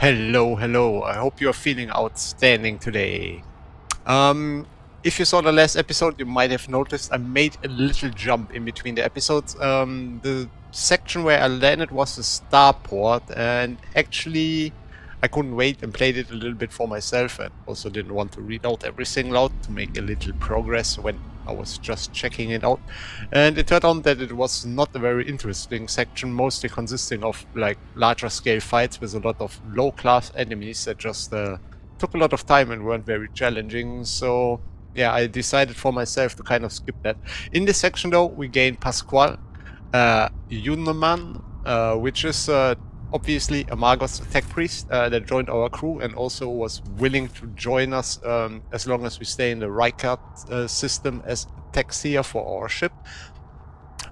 Hello, hello. I hope you're feeling outstanding today. If you saw the last episode, you might have noticed I made a little jump in between the episodes. The section where I landed was the starport, and actually I couldn't wait and played it a little bit for myself, and also didn't want to read out everything loud to make a little progress when I was just checking it out. And it turned out that it was not a very interesting section, mostly consisting of like larger scale fights with a lot of low class enemies that just took a lot of time and weren't very challenging. So yeah, I decided for myself to kind of skip that. In this section though, we gain Pasquale, Yunaman, which is obviously a Magos tech priest that joined our crew and also was willing to join us as long as we stay in the Rykard system as tech seer for our ship.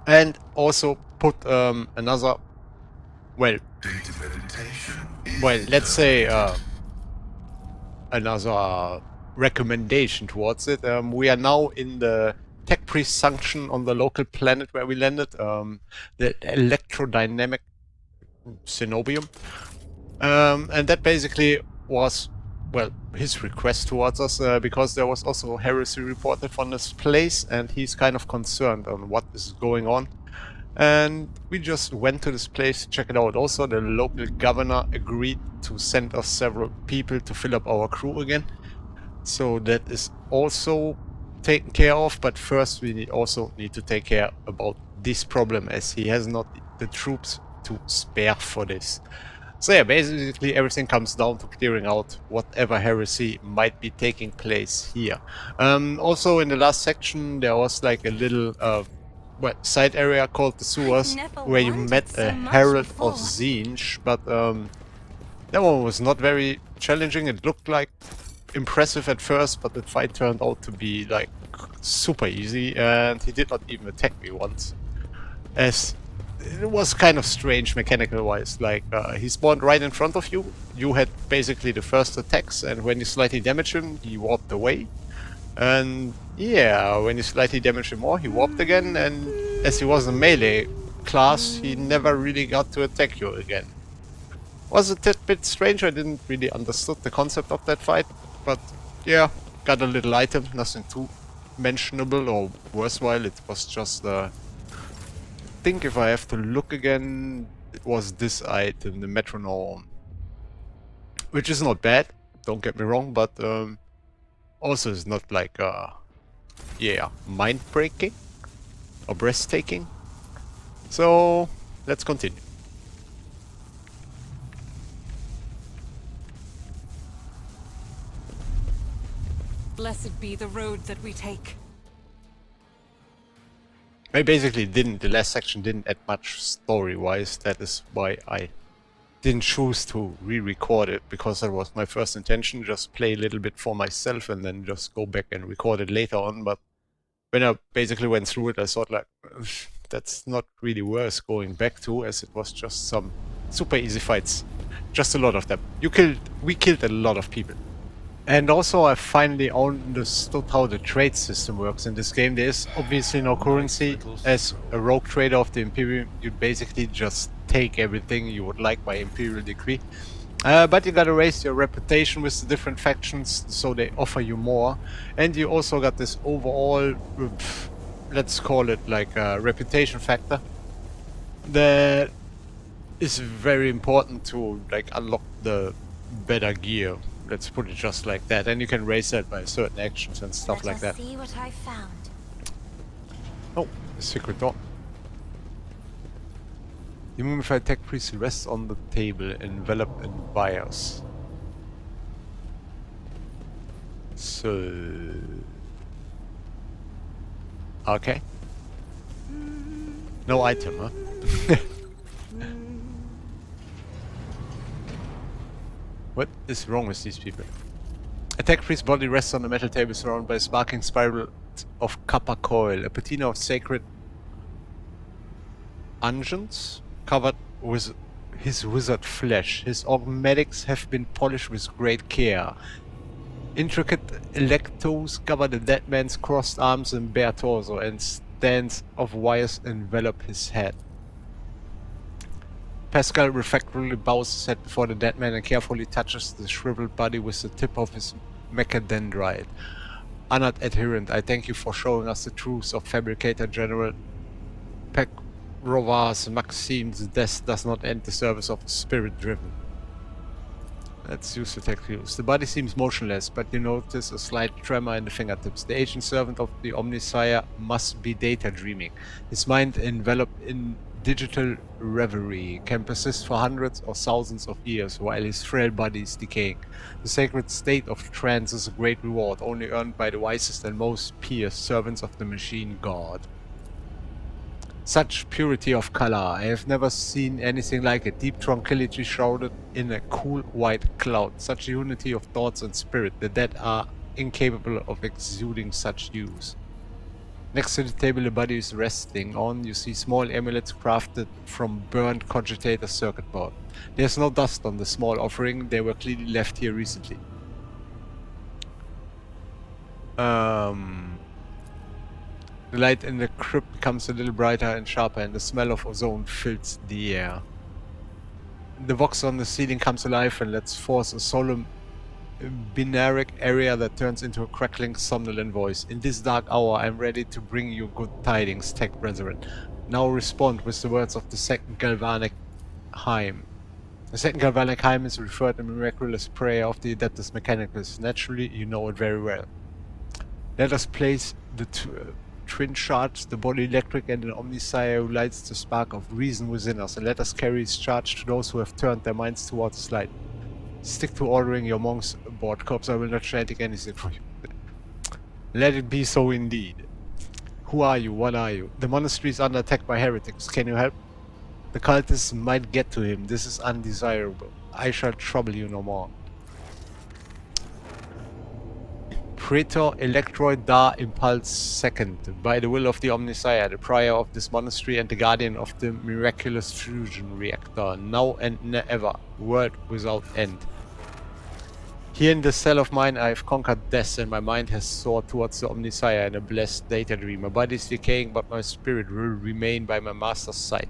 And also put another, well, let's say another recommendation towards it. We are now in the tech priest function on the local planet where we landed, the electrodynamic Cenobium. And that basically was, well, his request towards us, because there was also heresy reported from this place, and he's kind of concerned on what is going on. And we just went to this place to check it out. Also, the local governor agreed to send us several people to fill up our crew again. So that is also taken care of, but first we also need to take care about this problem, as he has not the troops to spare for this. So yeah, basically everything comes down to clearing out whatever heresy might be taking place here. Also in the last section there was like a little side area called the sewers, where you met a Herald of Zinj, but that one was not very challenging. It looked like impressive at first, but the fight turned out to be like super easy, and he did not even attack me once, as it was kind of strange mechanical wise. Like he spawned right in front of you, you had basically the first attacks, and when you slightly damaged him he warped away, and yeah, when you slightly damaged him more he warped again, and as he was a melee class he never really got to attack you again. Was a bit strange. I didn't really understood the concept of that fight, but yeah, got a little item, nothing too mentionable or worthwhile. It was just I think if I have to look again, it was this item, the metronome, which is not bad, don't get me wrong, but also is not like yeah, mind-breaking or breathtaking. So let's continue. Blessed be the road that we take. I basically the last section didn't add much story-wise. That is why I didn't choose to re-record it, because that was my first intention, just play a little bit for myself and then just go back and record it later on. But when I basically went through it, I thought like, that's not really worth going back to, as it was just some super easy fights. Just a lot of them. We killed a lot of people. And also I finally understood how the trade system works in this game. There is obviously no currency. As a rogue trader of the Imperium, you basically just take everything you would like by Imperial decree. But you gotta raise your reputation with the different factions, so they offer you more. And you also got this overall, let's call it like a reputation factor, that is very important to like unlock the better gear. Let's put it just like that, and you can raise that by certain actions and stuff like that. See what I found. Oh, a secret door. The mummified tech priest rests on the table, enveloped in wires. So... okay. No item, huh? What is wrong with these people? A tech priest's body rests on a metal table surrounded by a sparkling spiral of copper coil, a patina of sacred unguents covered with his wizard flesh. His augmatics have been polished with great care. Intricate electrodes cover the dead man's crossed arms and bare torso, and stands of wires envelop his head. Pascal reflectively bows his head before the dead man and carefully touches the shriveled body with the tip of his mechadendrite. Honored adherent, I thank you for showing us the truth of Fabricator General Pekrovar's Maxime's death does not end the service of the spirit-driven. Let's use the tech clues. The body seems motionless, but you notice a slight tremor in the fingertips. The ancient servant of the Omnissiah must be data dreaming. His mind, enveloped in digital reverie, can persist for hundreds or thousands of years while his frail body is decaying. The sacred state of trance is a great reward, only earned by the wisest and most pious servants of the machine god. Such purity of color, I have never seen anything like it. Deep tranquility shrouded in a cool white cloud. Such unity of thoughts and spirit. The dead are incapable of exuding such hues. Next to the table the body is resting on, you see small amulets crafted from burned cogitator circuit board. There's no dust on the small offering, they were clearly left here recently. The light in the crypt becomes a little brighter and sharper, and the smell of ozone fills the air. The vox on the ceiling comes alive and lets forth a solemn binaric area that turns into a crackling, somnolent voice. In this dark hour, I am ready to bring you good tidings, tech brethren. Now respond with the words of the second galvanic hymn. The second galvanic hymn is referred to the miraculous prayer of the Adeptus Mechanicus. Naturally, you know it very well. Let us place the twin charge, the body electric, and an Omnissiah who lights the spark of reason within us, and let us carry his charge to those who have turned their minds towards his light. Stick to ordering your monks aboard corpse, I will not chanting anything for you. Let it be so indeed. Who are you? What are you? The monastery is under attack by heretics. Can you help? The cultists might get to him. This is undesirable. I shall trouble you no more. Praetor Electroid Da Impulse II, by the will of the Omnissiah, the prior of this monastery and the guardian of the miraculous fusion reactor, now and ever, world without end. Here in this cell of mine I have conquered death, and my mind has soared towards the Omnissiah in a blessed data dream. My body is decaying, but my spirit will remain by my master's side.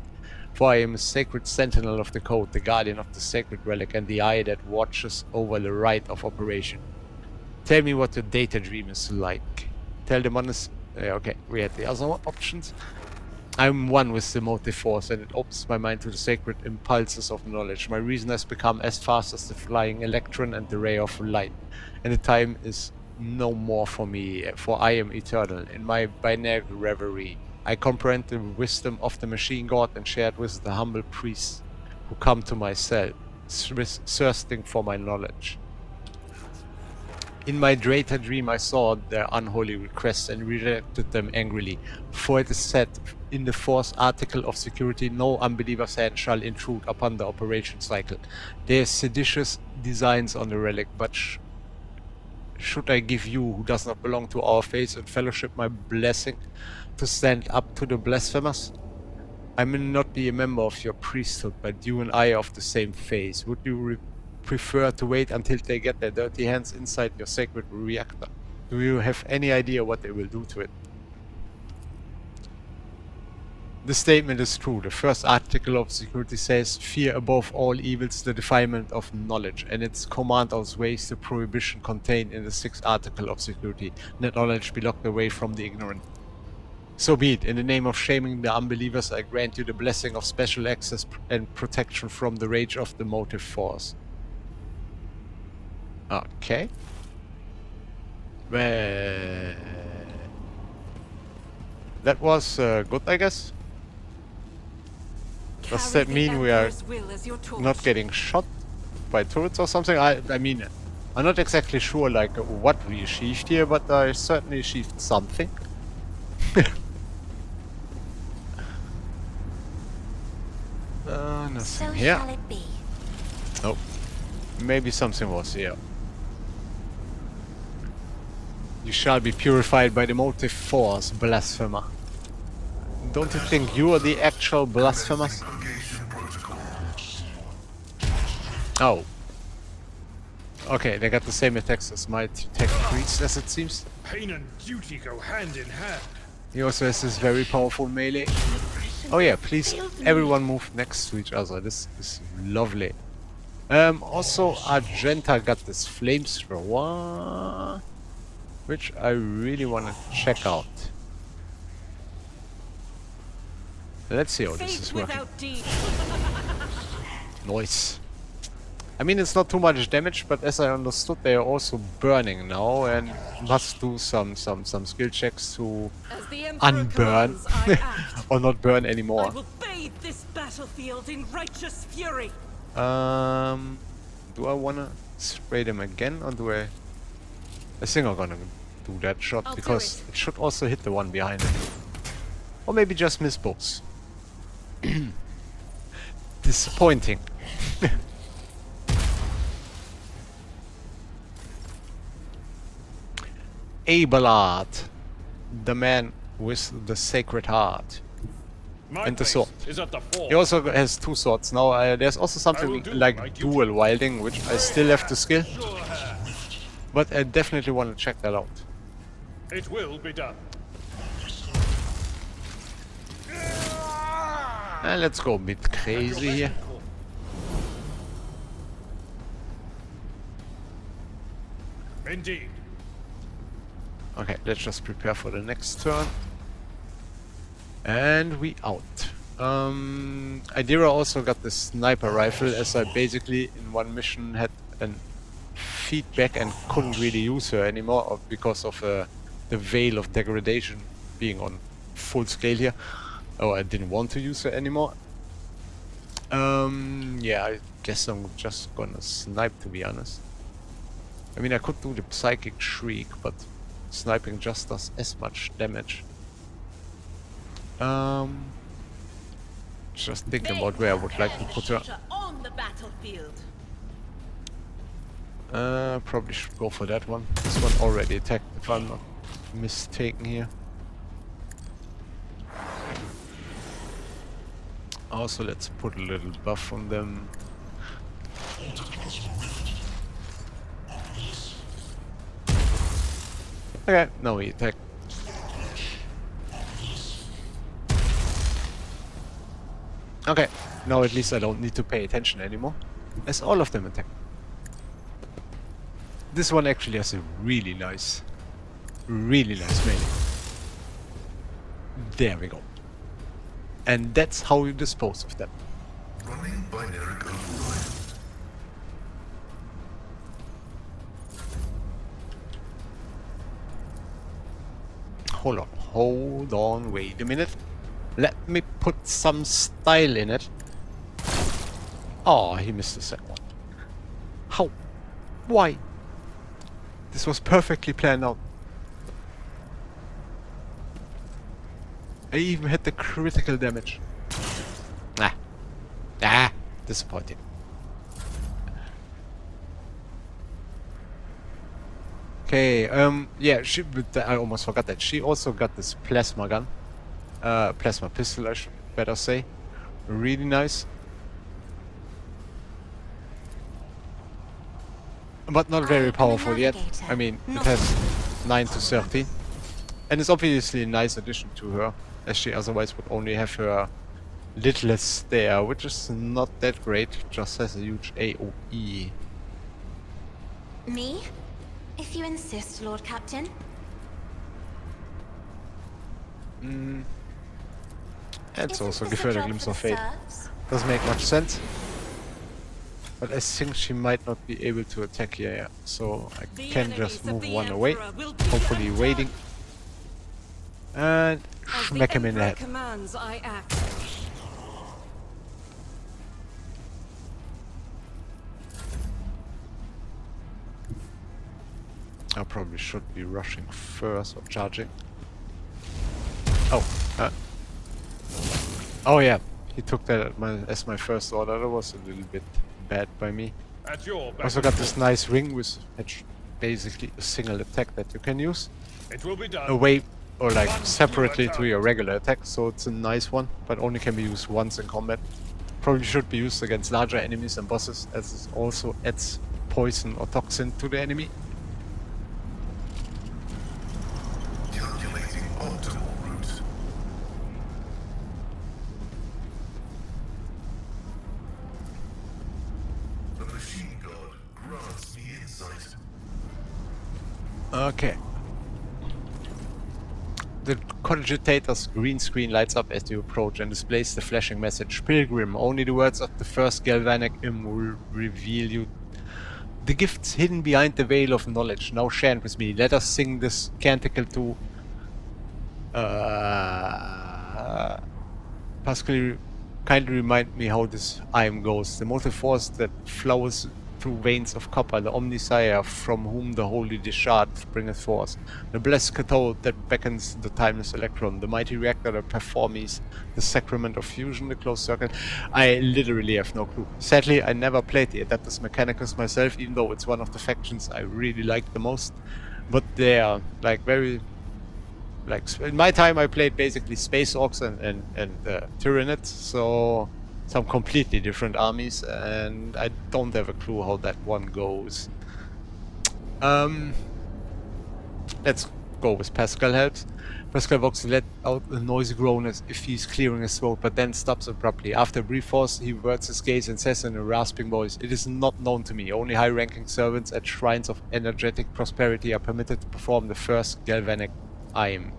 For I am a sacred sentinel of the code, the guardian of the sacred relic, and the eye that watches over the right of operation. Tell me what your data dream is like. Tell the monastery. Okay, we had the other options. I'm one with the motive force, and it opens my mind to the sacred impulses of knowledge. My reason has become as fast as the flying electron and the ray of light, and the time is no more for me, for I am eternal. In my binary reverie, I comprehend the wisdom of the machine god and share it with the humble priests who come to my cell, thirsting for my knowledge. In my data dream I saw their unholy requests and rejected them angrily, for it is said in the fourth article of security, no unbeliever's hand shall intrude upon the operation cycle. There are seditious designs on the relic, but should I give you, who does not belong to our faith and fellowship, my blessing to stand up to the blasphemous? I may not be a member of your priesthood, but you and I are of the same faith. Would you prefer to wait until they get their dirty hands inside your sacred reactor? Do you have any idea what they will do to it? The statement is true. The first article of security says, fear above all evils the defilement of knowledge, and its command outweighs the prohibition contained in the sixth article of security, let knowledge be locked away from the ignorant. So be it. In the name of shaming the unbelievers, I grant you the blessing of special access and protection from the rage of the motive force. Okay. Well, that was good, I guess. Does that mean we are not getting shot by turrets or something? I mean, I'm not exactly sure like what we achieved here, but I certainly achieved something. Nothing So here. shall it be. Oh, maybe something was here. You shall be purified by the motive force, blasphemer. Don't you think you are the actual blasphemous? Oh. Okay, they got the same attacks as my tech priest, as it seems. Pain and duty go hand in hand. He also has this very powerful melee. Oh yeah, please everyone move next to each other. This is lovely. Also Argenta got this flamethrower, which I really want to check out. Let's see how this is working. Nice. I mean, it's not too much damage, but as I understood, they are also burning now and must do some skill checks to unburn or not burn anymore. I will bathe this battlefield in righteous fury. Do I wanna spray them again, or do I? I think I'm gonna do that shot because it should also hit the one behind it, or maybe just miss both. Disappointing. Abelard, the man with the sacred heart. And the sword. He also has two swords now. There's also something like dual wielding, which I still have to skill. But I definitely want to check that out. It will be done. And let's go a bit crazy here. Indeed. Okay, let's just prepare for the next turn. And we out. Idira also got the sniper rifle, as I basically in one mission had an feedback and couldn't really use her anymore because of the veil of degradation being on full scale here. Oh, I didn't want to use her anymore. Yeah, I guess I'm just gonna snipe, to be honest. I mean, I could do the psychic shriek, but sniping just does as much damage. Just thinking about where I would like to put her. On the battlefield. Probably should go for that one. This one already attacked, if I'm not mistaken here. Also, let's put a little buff on them. Okay, now we attack. Okay, now at least I don't need to pay attention anymore, as all of them attack. This one actually has a really nice melee. There we go. And that's how you dispose of them. Running binary code line. Hold on, wait a minute. Let me put some style in it. Oh, he missed the second one. How? Why? This was perfectly planned out. I even hit the critical damage. Disappointing. Okay, yeah, I almost forgot that. She also got this plasma gun. Plasma pistol, I should better say. Really nice. But not very powerful yet. I mean, it has 9 to 13. And it's obviously a nice addition to her, as she otherwise would only have her littlest there, which is not that great, just has a huge AoE. Me? If you insist, Lord Captain. Let's also give her a glimpse of fate. Doesn't make much sense. But I think she might not be able to attack here, yeah. So I can just move one away, hopefully waiting. And smack him in the head. Commands, I act. I probably should be rushing first or charging. Oh, oh yeah, he took that as my first order. That was a little bit bad by me. At your back. Also got this nice ring with basically a single attack that you can use It will be done. away or like separately to your regular attack. So it's a nice one, but only can be used once in combat. Probably should be used against larger enemies and bosses, as it also adds poison or toxin to the enemy. Calculating optimal route. sight. Okay. The cogitator's green screen lights up as you approach and displays the flashing message. Pilgrim, only the words of the first galvanic hymn will reveal you the gifts hidden behind the veil of knowledge. Now chant with me. Let us sing this canticle to Pascal, kindly remind me how this hymn goes. The motive force that flows through veins of copper, the Omnissiah from whom the holy discharge bringeth forth, the blessed cathode that beckons the timeless electron, the mighty reactor that performs the sacrament of fusion, the closed circuit. I literally have no clue. Sadly, I never played the Adeptus Mechanicus myself, even though it's one of the factions I really like the most. But they are like very... Like in my time, I played basically Space Orcs and Tyranids, so some completely different armies, and I don't have a clue how that one goes. Let's go with Pascal helps. Pascal Vox let out a noisy groan as if he's clearing his throat, but then stops abruptly. After a brief pause, he averts his gaze and says in a rasping voice, "It is not known to me. Only high-ranking servants at shrines of energetic prosperity are permitted to perform the first galvanic hymn.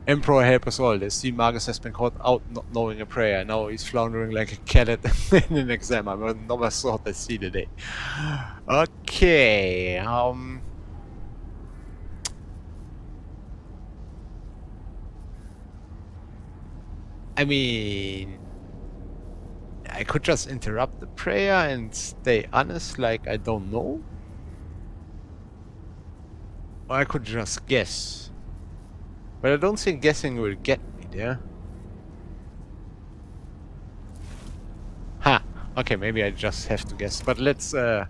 Emperor help us all. The esteemed Magus has been caught out not knowing a prayer. Now he's floundering like a cat in an exam. I never thought I'd see the day." Okay, I mean, I could just interrupt the prayer and stay honest like I don't know. Or I could just guess. But I don't think guessing will get me there. Ha! Okay, maybe I just have to guess. But let's, I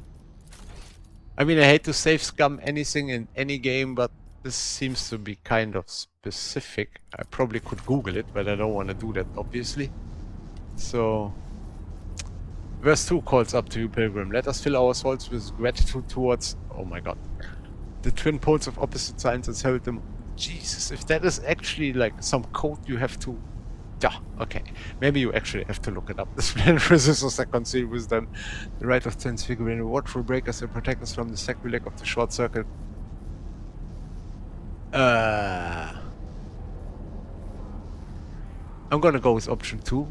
mean, I hate to save scum anything in any game, but this seems to be kind of specific. I probably could Google it, but I don't want to do that, obviously. So... Verse 2 calls up to you, Pilgrim. Let us fill our souls with gratitude towards... Oh my god. The twin poles of opposite signs and herald them... Jesus, if that is actually like some code you have to... Yeah, okay. Maybe you actually have to look it up. This planet resistors that conceal wisdom. The right of transfiguring the watchful breakers and protect us from the sacrilege of the short circuit. I'm gonna go with option 2.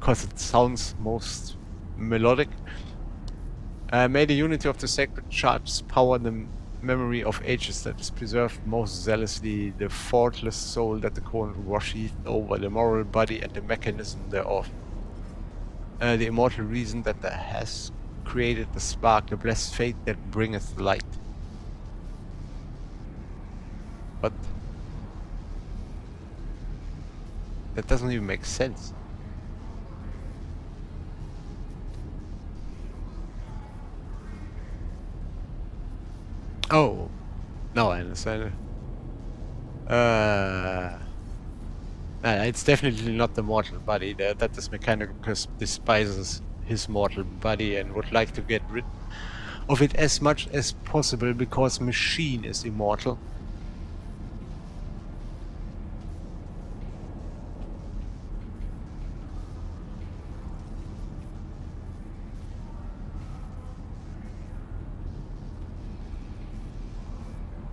Because it sounds most melodic. May the unity of the sacred charges power the memory of ages that is preserved most zealously, the faultless soul that the current washeth over the moral body and the mechanism thereof. The immortal reason that has created the spark, the blessed fate that bringeth light. But that doesn't even make sense. Oh, now I understand it. It's definitely not the mortal body. That is Mechanicus despises his mortal body and would like to get rid of it as much as possible because machine is immortal.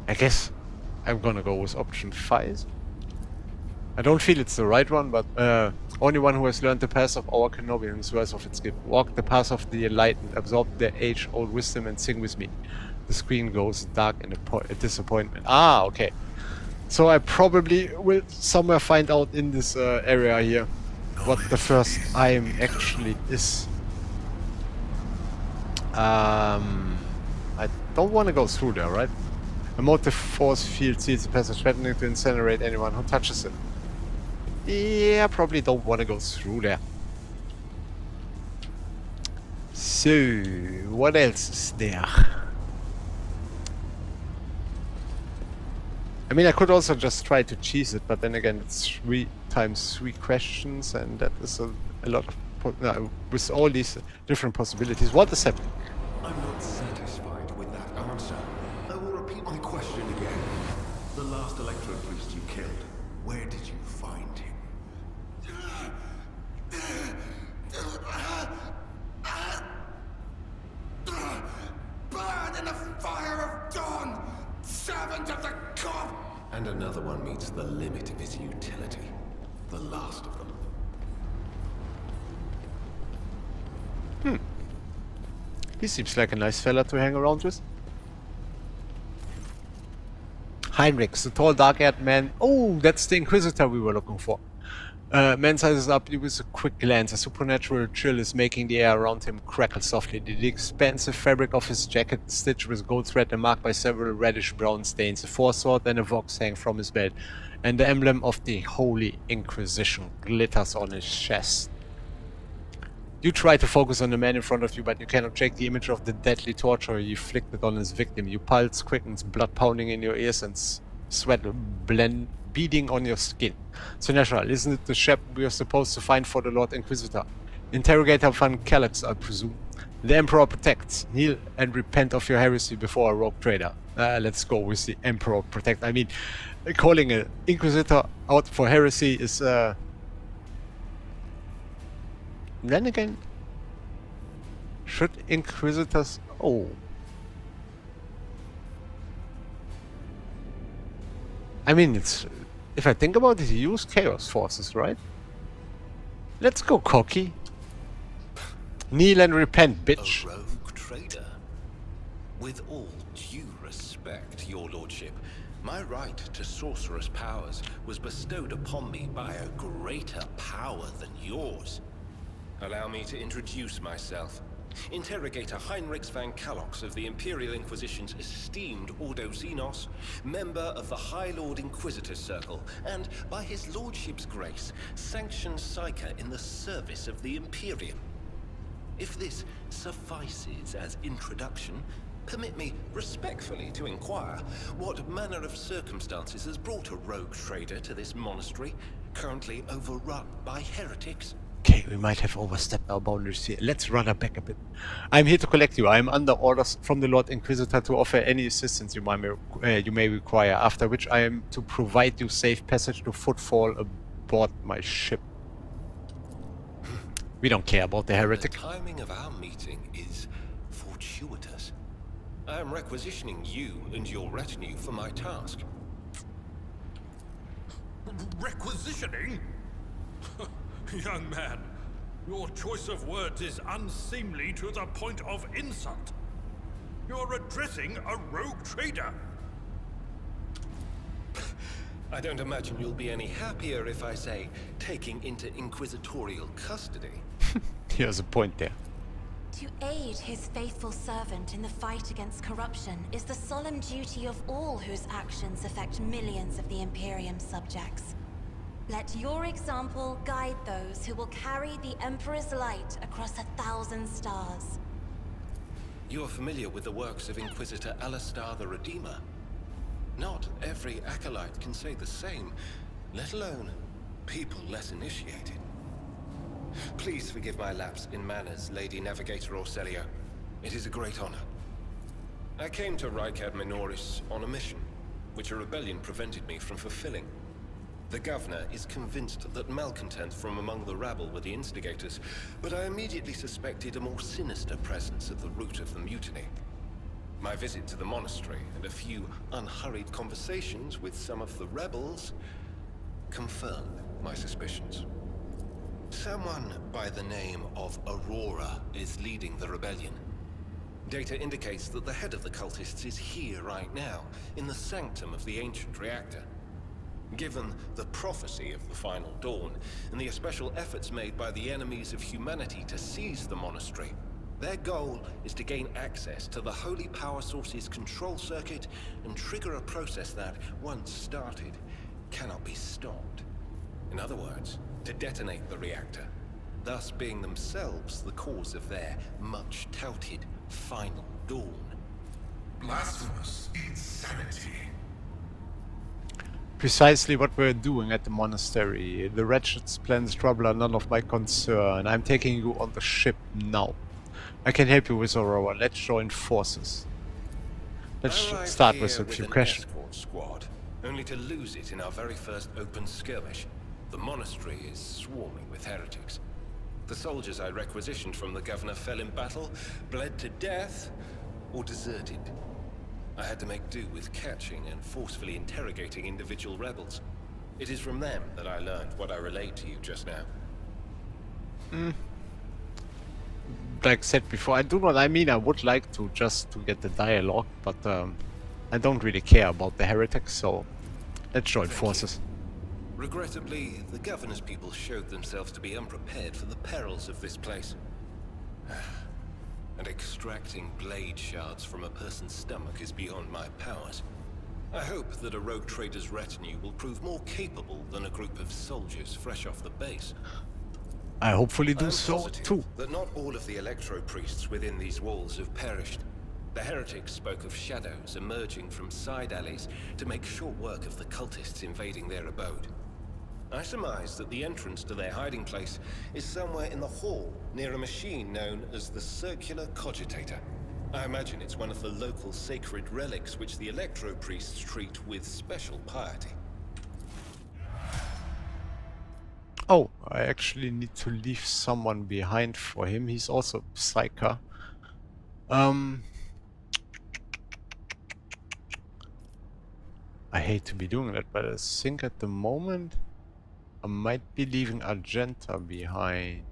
I guess I'm gonna go with option 5. I don't feel it's the right one, but only one who has learned the path of our Kenobians words of its gift. Walk the path of the enlightened, absorb their age-old wisdom and sing with me. The screen goes dark in a disappointment. Ah, okay. So I probably will somewhere find out in this area here what the first item actually is. I don't want to go through there, right? A motive force field seals the passage, threatening to incinerate anyone who touches it. Yeah, probably don't want to go through there. So, what else is there? I mean, I could also just try to cheese it, but then again, it's 3 times 3 questions, and that is a lot of... with all these different possibilities. What is happening? I'm not satisfied with that answer. I will repeat my question again. The last Electro priest you killed, where did you find him? servant of the god! And another one meets the limit of his utility. The last of them. He seems like a nice fella to hang around with. Heinrich, the tall dark-haired man. Oh, that's the Inquisitor we were looking for. Man sizes up with a quick glance. A supernatural chill is making the air around him crackle softly. The expansive fabric of his jacket, stitched with gold thread and marked by several reddish-brown stains. A foresword and a vox hang from his belt, and the emblem of the Holy Inquisition glitters on his chest. You try to focus on the man in front of you, but you cannot shake the image of the deadly torture he inflicted on his victim. Your pulse quickens, blood pounding in your ears and sweat beading on your skin. So natural, isn't it the ship we are supposed to find for the Lord Inquisitor? Interrogator Van Calyx, I presume. The Emperor protects. Kneel and repent of your heresy before a rogue trader. Let's go with the Emperor protect. I mean, calling an Inquisitor out for heresy is... Then again, should Inquisitors... Oh. I mean, it's... If I think about it, he used Chaos Forces, right? Let's go, cocky. Kneel and repent, bitch. A rogue trader? With all due respect, your lordship, my right to sorcerer's powers was bestowed upon me by a greater power than yours. Allow me to introduce myself. Interrogator Heinrich Van Calyx of the Imperial Inquisition's esteemed Ordo Xenos, member of the High Lord Inquisitor Circle, and, by his lordship's grace, sanctioned psyker in the service of the Imperium. If this suffices as introduction, permit me respectfully to inquire what manner of circumstances has brought a rogue trader to this monastery, currently overrun by heretics. Okay, we might have overstepped our boundaries here. Let's run her back a bit. I'm here to collect you. I am under orders from the Lord Inquisitor to offer any assistance you may require, after which I am to provide you safe passage to footfall aboard my ship. We don't care about the heretic. The timing of our meeting is fortuitous. I am requisitioning you and your retinue for my task. Requisitioning? Young man, your choice of words is unseemly to the point of insult. You're addressing a rogue trader. I don't imagine you'll be any happier if I say taking into inquisitorial custody. Here's a point there. To aid his faithful servant in the fight against corruption is the solemn duty of all whose actions affect millions of the Imperium's subjects. Let your example guide those who will carry the Emperor's light across 1,000 stars. You are familiar with the works of Inquisitor Alistar the Redeemer. Not every acolyte can say the same, let alone people less initiated. Please forgive my lapse in manners, Lady Navigator Orselio. It is a great honor. I came to Rykad Minoris on a mission, which a rebellion prevented me from fulfilling. The governor is convinced that malcontents from among the rabble were the instigators, but I immediately suspected a more sinister presence at the root of the mutiny. My visit to the monastery and a few unhurried conversations with some of the rebels confirmed my suspicions. Someone by the name of Aurora is leading the rebellion. Data indicates that the head of the cultists is here right now, in the sanctum of the ancient reactor. Given the prophecy of the final dawn, and the special efforts made by the enemies of humanity to seize the monastery, their goal is to gain access to the holy power source's control circuit and trigger a process that, once started, cannot be stopped. In other words, to detonate the reactor, thus being themselves the cause of their much-touted final dawn. Blasphemous insanity. Precisely what we're doing at the monastery. The wretched's plans trouble are none of my concern. I'm taking you on the ship now. I can help you with Aurora. Let's join forces. Let's start with a few questions. Escort squad, only to lose it in our very first open skirmish. The monastery is swarming with heretics. The soldiers I requisitioned from the governor fell in battle, bled to death, or deserted. I had to make do with catching and forcefully interrogating individual rebels. It is from them that I learned what I relayed to you just now. Like said before, I do not. I mean, I would like to just to get the dialogue, but I don't really care about the heretics, so let's join forces. Regrettably, the governor's people showed themselves to be unprepared for the perils of this place. And extracting blade shards from a person's stomach is beyond my powers. I hope that a rogue trader's retinue will prove more capable than a group of soldiers fresh off the base. I hopefully do I'm so positive too. that not all of the electro-priests within these walls have perished. The heretics spoke of shadows emerging from side alleys to make short work of the cultists invading their abode. I surmise that the entrance to their hiding place is somewhere in the hall, near a machine known as the Circular Cogitator. I imagine it's one of the local sacred relics which the electro-priests treat with special piety. Oh, I actually need to leave someone behind for him. He's also Psyker. I hate to be doing that, but I think at the moment I might be leaving Argenta behind.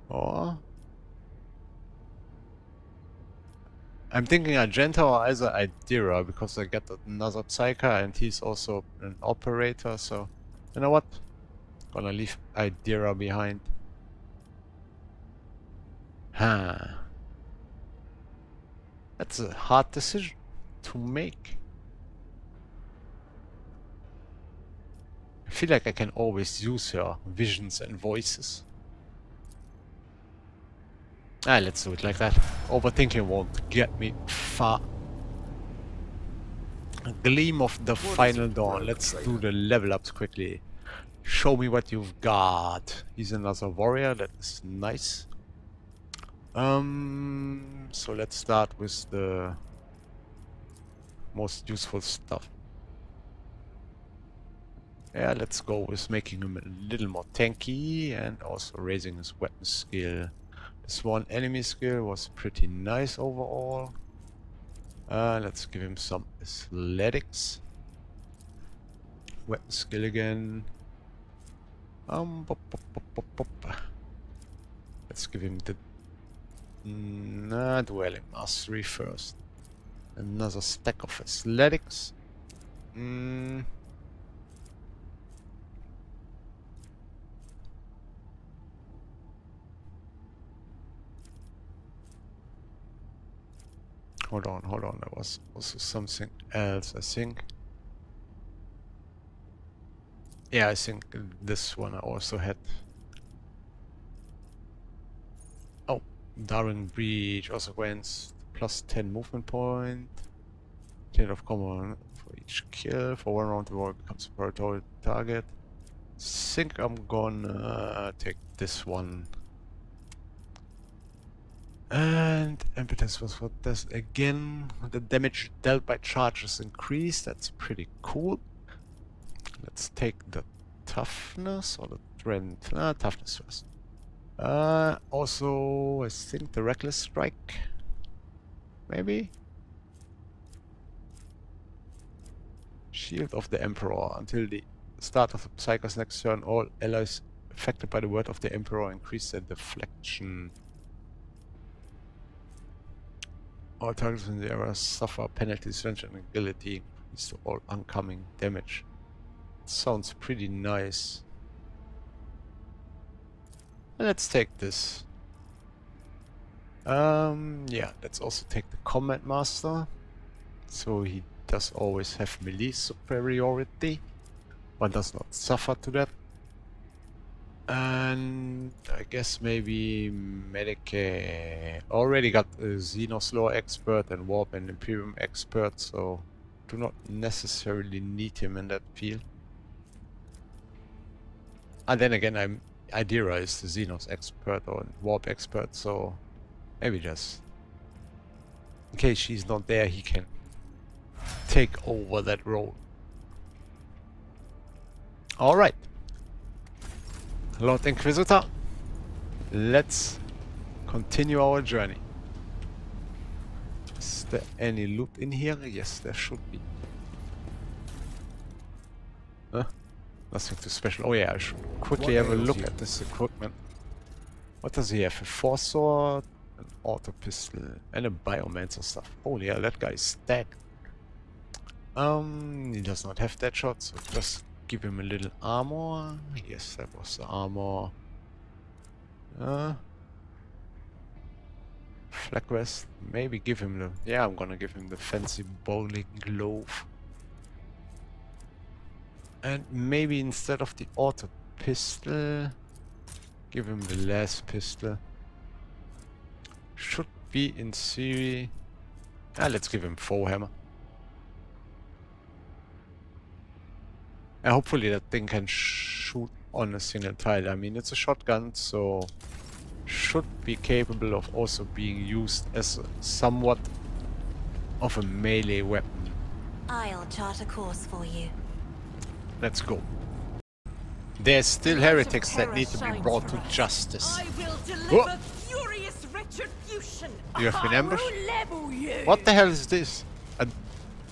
Or I'm thinking Argenta or either Idira, because I get another Psyker and he's also an operator, so you know what? Gonna leave Idira behind. Huh. That's a hard decision to make. I feel like I can always use her visions and voices. Let's do it like that. Overthinking won't get me far. A gleam of the final dawn. Let's do the level ups quickly. Show me what you've got. He's another warrior. That is nice. So let's start with the most useful stuff. Yeah, let's go with making him a little more tanky and also raising his weapon skill. This one enemy skill was pretty nice overall. Let's give him some athletics. Weapon skill again. Let's give him the dwelling mastery first. Another stack of athletics. Hold on. There was also something else, I think. Yeah, I think this one I also had. Oh, Darren Breach also grants plus 10 movement point. 10 of common for each kill. For one round, the warrior becomes a priority target. Think I'm gonna take this one. And impotence was for this again. The damage dealt by charges increased. That's pretty cool. Let's take the toughness or the strength. Toughness first. Also, I think the reckless strike. Maybe. Shield of the Emperor. Until the start of the Psyker's next turn, all allies affected by the word of the Emperor increase their deflection. All targets in the area suffer penalties, strength and agility increase to all oncoming damage. Sounds pretty nice. Let's take this. Yeah, let's also take the Combat Master. So he does always have melee superiority, but does not suffer to that. And I guess maybe Medicae. Already got a Xenos Lore expert and Warp and Imperium expert, so do not necessarily need him in that field. And then again, Idira is the Xenos expert or Warp expert, so maybe just in case she's not there, he can take over that role. Alright. Lord Inquisitor, let's continue our journey. Is there any loot in here? Yes, there should be. Huh? Nothing too special. Oh yeah, I should quickly have a look at this equipment. What does he have? A force sword, an auto pistol, and a biomancer stuff. Holy hell, that guy is stacked. He does not have that shot, so just give him a little armor. Yes, that was the armor. Flag vest. Maybe give him the... Yeah, I'm gonna give him the fancy bowling glove. And maybe instead of the auto pistol, give him the last pistol. Should be in theory... let's give him forehammer. And hopefully that thing can shoot on a single tile. I mean, it's a shotgun, so should be capable of also being used as somewhat of a melee weapon. I'll chart a course for you. Let's go. There's still heretics that need to be brought to justice. I will deliver furious retribution. You have been ambushed? I will level you. What the hell is this?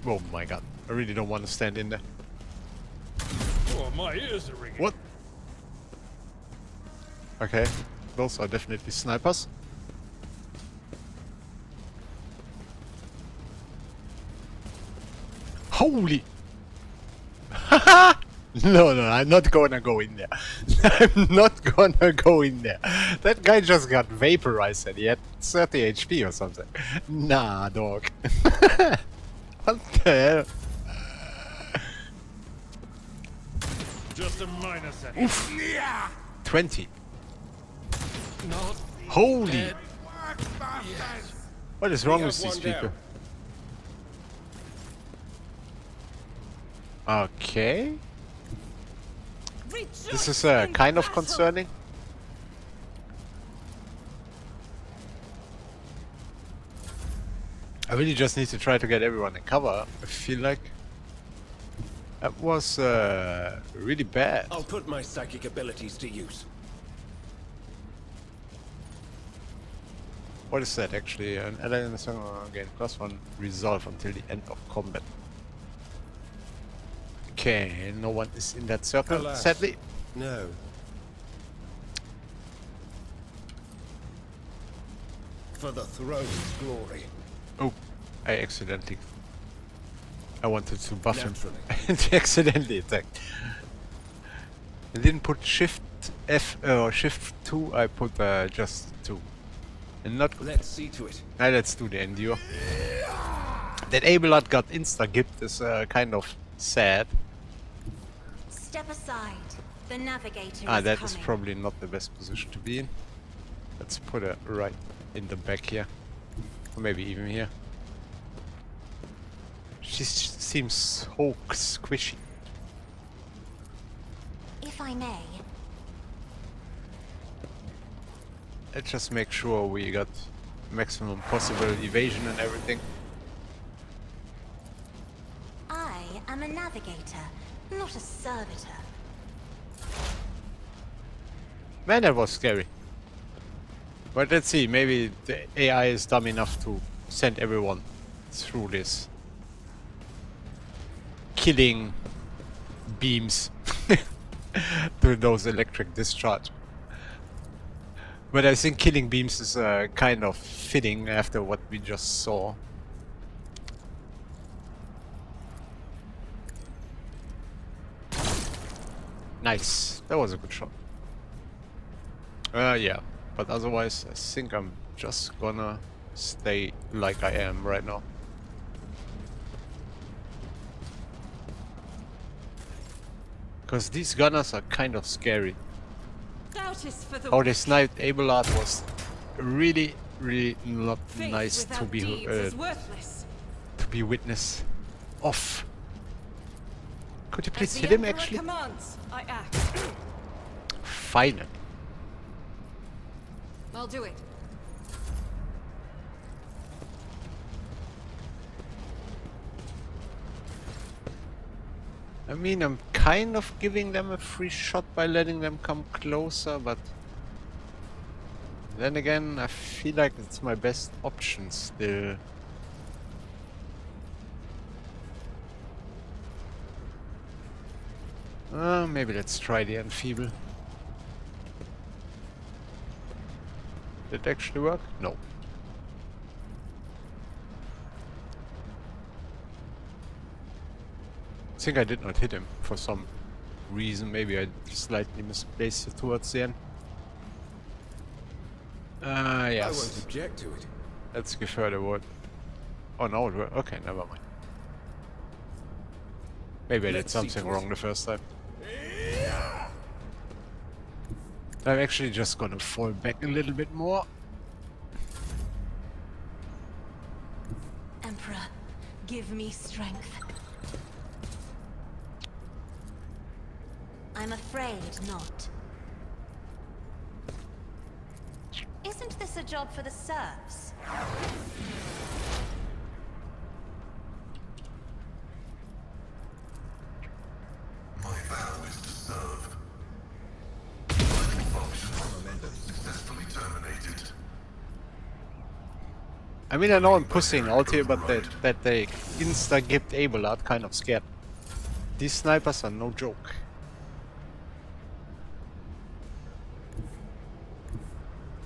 Oh my god, I really don't want to stand in there. Oh, my ears are ringing. What? Okay, those are definitely snipers. Holy! No, I'm not gonna go in there. I'm not gonna go in there. That guy just got vaporized and he had 30 HP or something. Nah, dog. What the hell? Just a minor setting. 20. Not Holy! dead. What is wrong We with have these one down. people? Okay. This is kind of concerning. I really just need to try to get everyone in cover. I feel like that was really bad. I'll put my psychic abilities to use. What is that actually? An ally in the song gain +1 resolve until the end of combat. Okay, no one is in that circle, Alas. sadly. No. For the throne's glory. Oh, I wanted to buff him Naturally. and accidentally attacked. I didn't put Shift F or Shift 2, I put just 2. And not... Let's see to it. Let's do the Endure. That Abelard got insta-gipped is kind of sad. Step aside. The navigator Ah, is that coming. is probably not the best position to be in. Let's put her right in the back here. Or maybe even here. She seems so squishy. If I may, Let's just make sure we got maximum possible evasion and everything. I am a navigator, not a servitor. Man, that was scary. But let's see, maybe the AI is dumb enough to send everyone through this. Killing beams to those electric discharge. But I think killing beams is kind of fitting after what we just saw. Nice, that was a good shot. Yeah, but otherwise I think I'm just gonna stay like I am right now. Because these gunners are kind of scary. Doubt is for the How they sniped Abelard was really, really not faith nice to without deeds is worthless. be witness of. Could you please As hit the him Emperor actually? commands, I act. Finally. I'll do it. I mean, I'm kind of giving them a free shot by letting them come closer, but Then again, I feel like it's my best option still. Maybe let's try the enfeeble. Did it actually work? No. I think I did not hit him for some reason. Maybe I slightly misplaced it towards the end. Yes. I won't object to it. Let's give her the word. Oh no, it worked. Okay, never mind. Maybe I did Let's see something to it. wrong the first time. I'm actually just gonna fall back a little bit more. Emperor, give me strength. I'm afraid not. Isn't this a job for the serfs? My vow is to serve. Vital function successfully terminated. I mean, I know I'm pushing out here, but that they insta-gipped Abelard kind of scared. These snipers are no joke.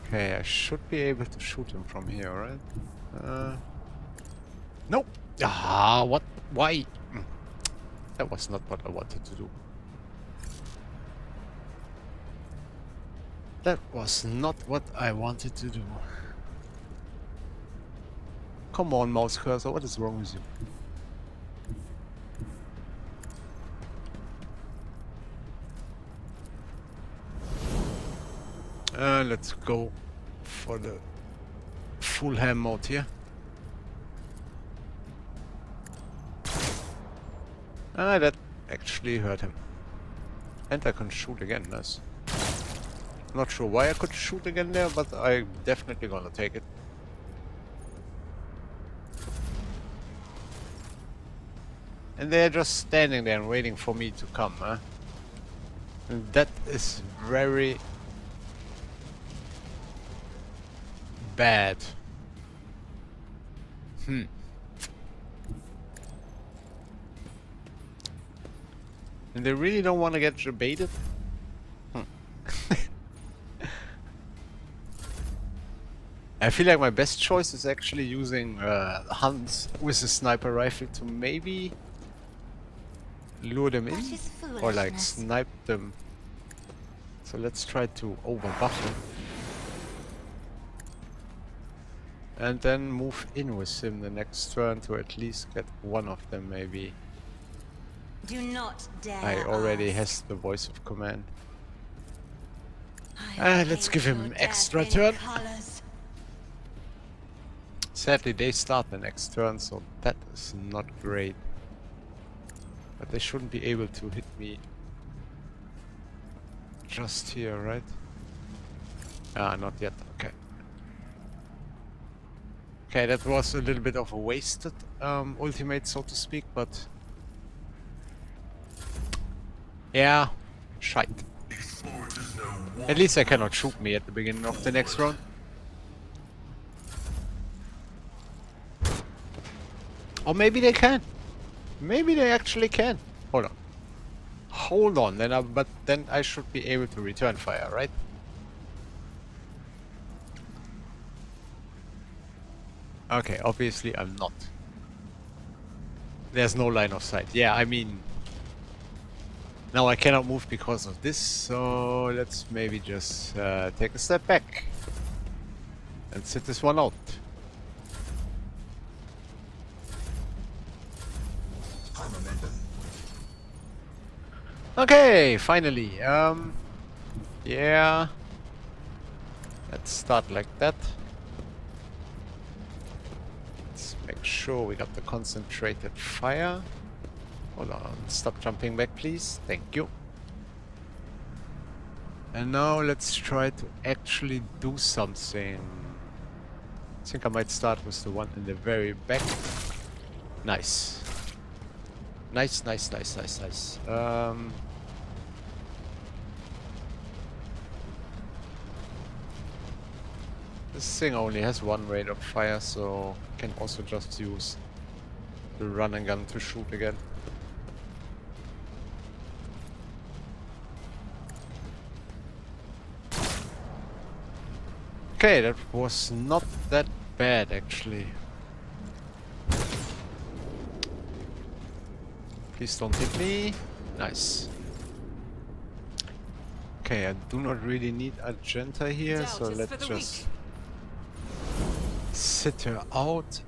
Okay, I should be able to shoot him from here, right? Nope. Ah, what? Why? That was not what I wanted to do. That was not what I wanted to do. Come on, mouse cursor, what is wrong with you? Let's go for the full ham mode here. That actually hurt him. And I can shoot again, nice. Not sure why I could shoot again there, but I'm definitely gonna take it. And they're just standing there and waiting for me to come, huh? And that is very bad. And they really don't want to get debated? I feel like my best choice is actually using Hans with a sniper rifle to maybe lure them in, That is or like foolishness. snipe them. So let's try to overbuff him. And then move in with him the next turn to at least get one of them maybe. Do not dare. I already ask. has the voice of command. I Let's paint give him your death extra in turn. colours. Sadly, they start the next turn, so that is not great. But they shouldn't be able to hit me just here, right? Ah, not yet. Okay. Okay, that was a little bit of a wasted ultimate, so to speak, but... yeah, shite. Explorers know what At least they cannot shoot me at the beginning of the next round. Or maybe they can. Maybe they actually can. Hold on. Hold on, but then I should be able to return fire, right? Okay, obviously I'm not. There's no line of sight. Yeah, I mean... now I cannot move because of this, so let's maybe just take a step back. And sit this one out. Okay, finally. Yeah. Let's start like that. Let's make sure we got the concentrated fire. Hold on, stop jumping back, please. Thank you. And now let's try to actually do something. I think I might start with the one in the very back. Nice. Nice, nice, nice, nice, nice. This thing only has one rate of fire, so can also just use the run and gun to shoot again. Okay, that was not that bad actually. Please don't hit me. Nice. Okay, I do not really need Argenta here, Doubt so is let's for the just sit her out.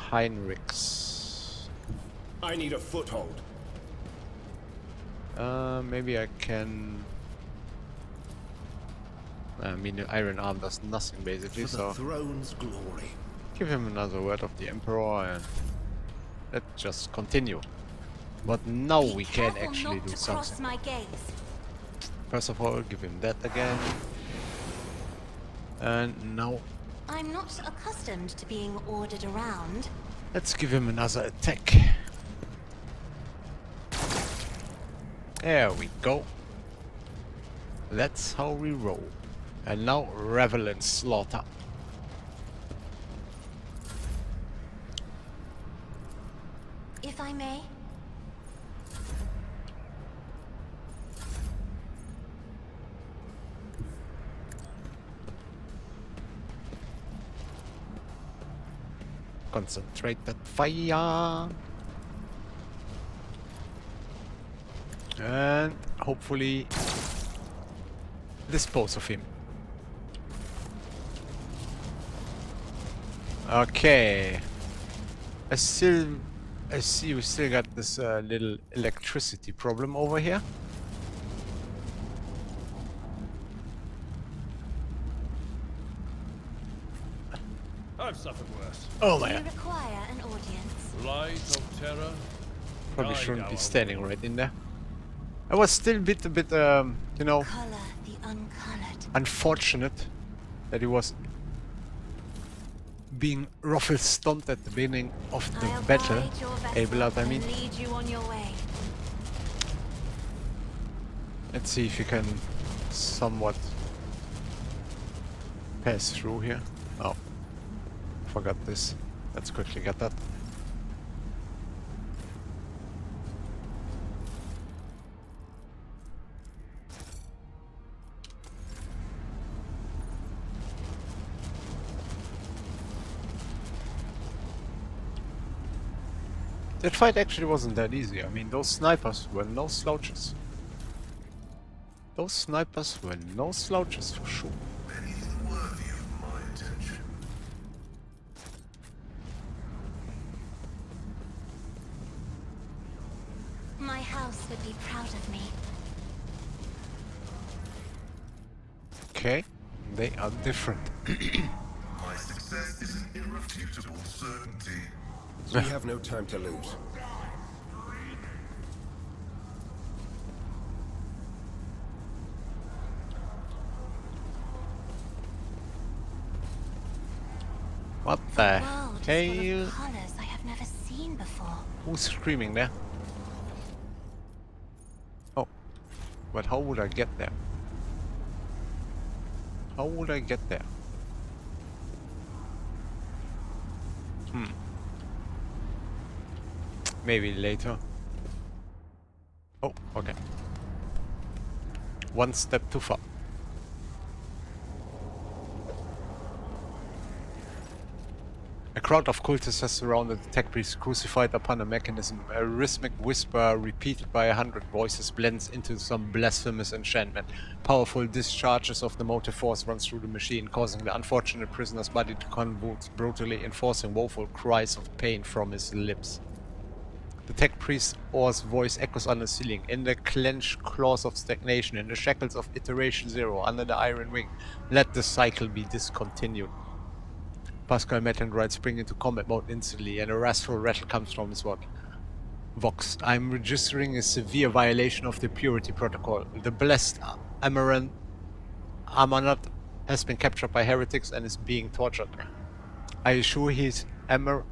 Heinrichs. I need a foothold. Maybe I can. I mean, the Iron Arm does nothing basically, For the so throne's glory. give him another word of the Emperor and let's just continue. But now Be we can careful actually not do to cross something. my gaze. First of all, give him that again. And now I'm not accustomed to being ordered around. let's give him another attack. There we go. That's how we roll. And now revel in slaughter. If I may. Concentrate that fire. And hopefully dispose of him. Okay. I see we still got this little electricity problem over here. I've suffered worse. Oh Do you man. require an audience? Light of terror. Probably guide shouldn't be our standing way. right in there. I was still a bit you know, Color the uncolored. unfortunate that he was being ruffle stomped at the beginning of the I'll battle. guide your vessel Abelard, I mean. and lead you on your way. Let's see if you can somewhat pass through here. Oh, forgot this. Let's quickly get that. That fight actually wasn't that easy. I mean, those snipers were no slouches. Those snipers were no slouches for sure. Anything worthy of my attention. My house would be proud of me. Okay, they are different. My success is an irrefutable certainty. We have no time to lose. What the World is full hell? of colors I have never seen before. Who's screaming there? Oh, but how would I get there? How would I get there? Maybe later. Oh, okay. One step too far. A crowd of cultists has surrounded the tech priest, crucified upon a mechanism. A rhythmic whisper repeated by 100 voices blends into some blasphemous enchantment. Powerful discharges of the motive force runs through the machine, causing the unfortunate prisoner's body to convulse brutally, enforcing woeful cries of pain from his lips. The tech priest's hoarse voice echoes on the ceiling. In the clenched claws of stagnation, in the shackles of iteration zero, under the iron ring, let the cycle be discontinued. Pascal Mettenright spring into combat mode instantly, and a wrathful rattle comes from his vox. I'm registering a severe violation of the purity protocol. The blessed Amarant has been captured by heretics and is being tortured. I assure he's Amarant?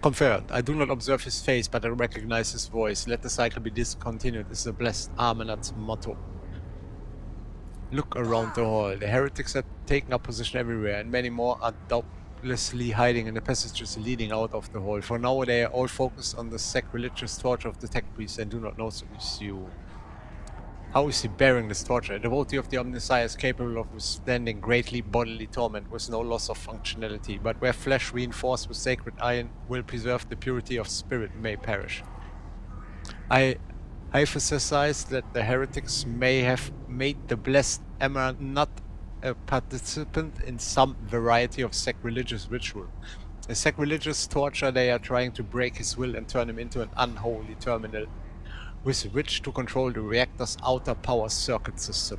Confirmed. I do not observe his face, but I recognize his voice. Let the cycle be discontinued is the blessed Amanat's motto. Look around the hall. The heretics are taking up position everywhere, and many more are doubtlessly hiding in the passages leading out of the hall. For now, they are all focused on the sacrilegious torture of the tech priest and do not notice you. How is he bearing this torture? A devotee of the Omnissiah is capable of withstanding greatly bodily torment with no loss of functionality, but where flesh reinforced with sacred iron will preserve the purity of spirit may perish. I hypothesize that the heretics may have made the blessed Emma not a participant in some variety of sacrilegious ritual. In sacrilegious torture, they are trying to break his will and turn him into an unholy terminal with which to control the reactor's outer power circuit system.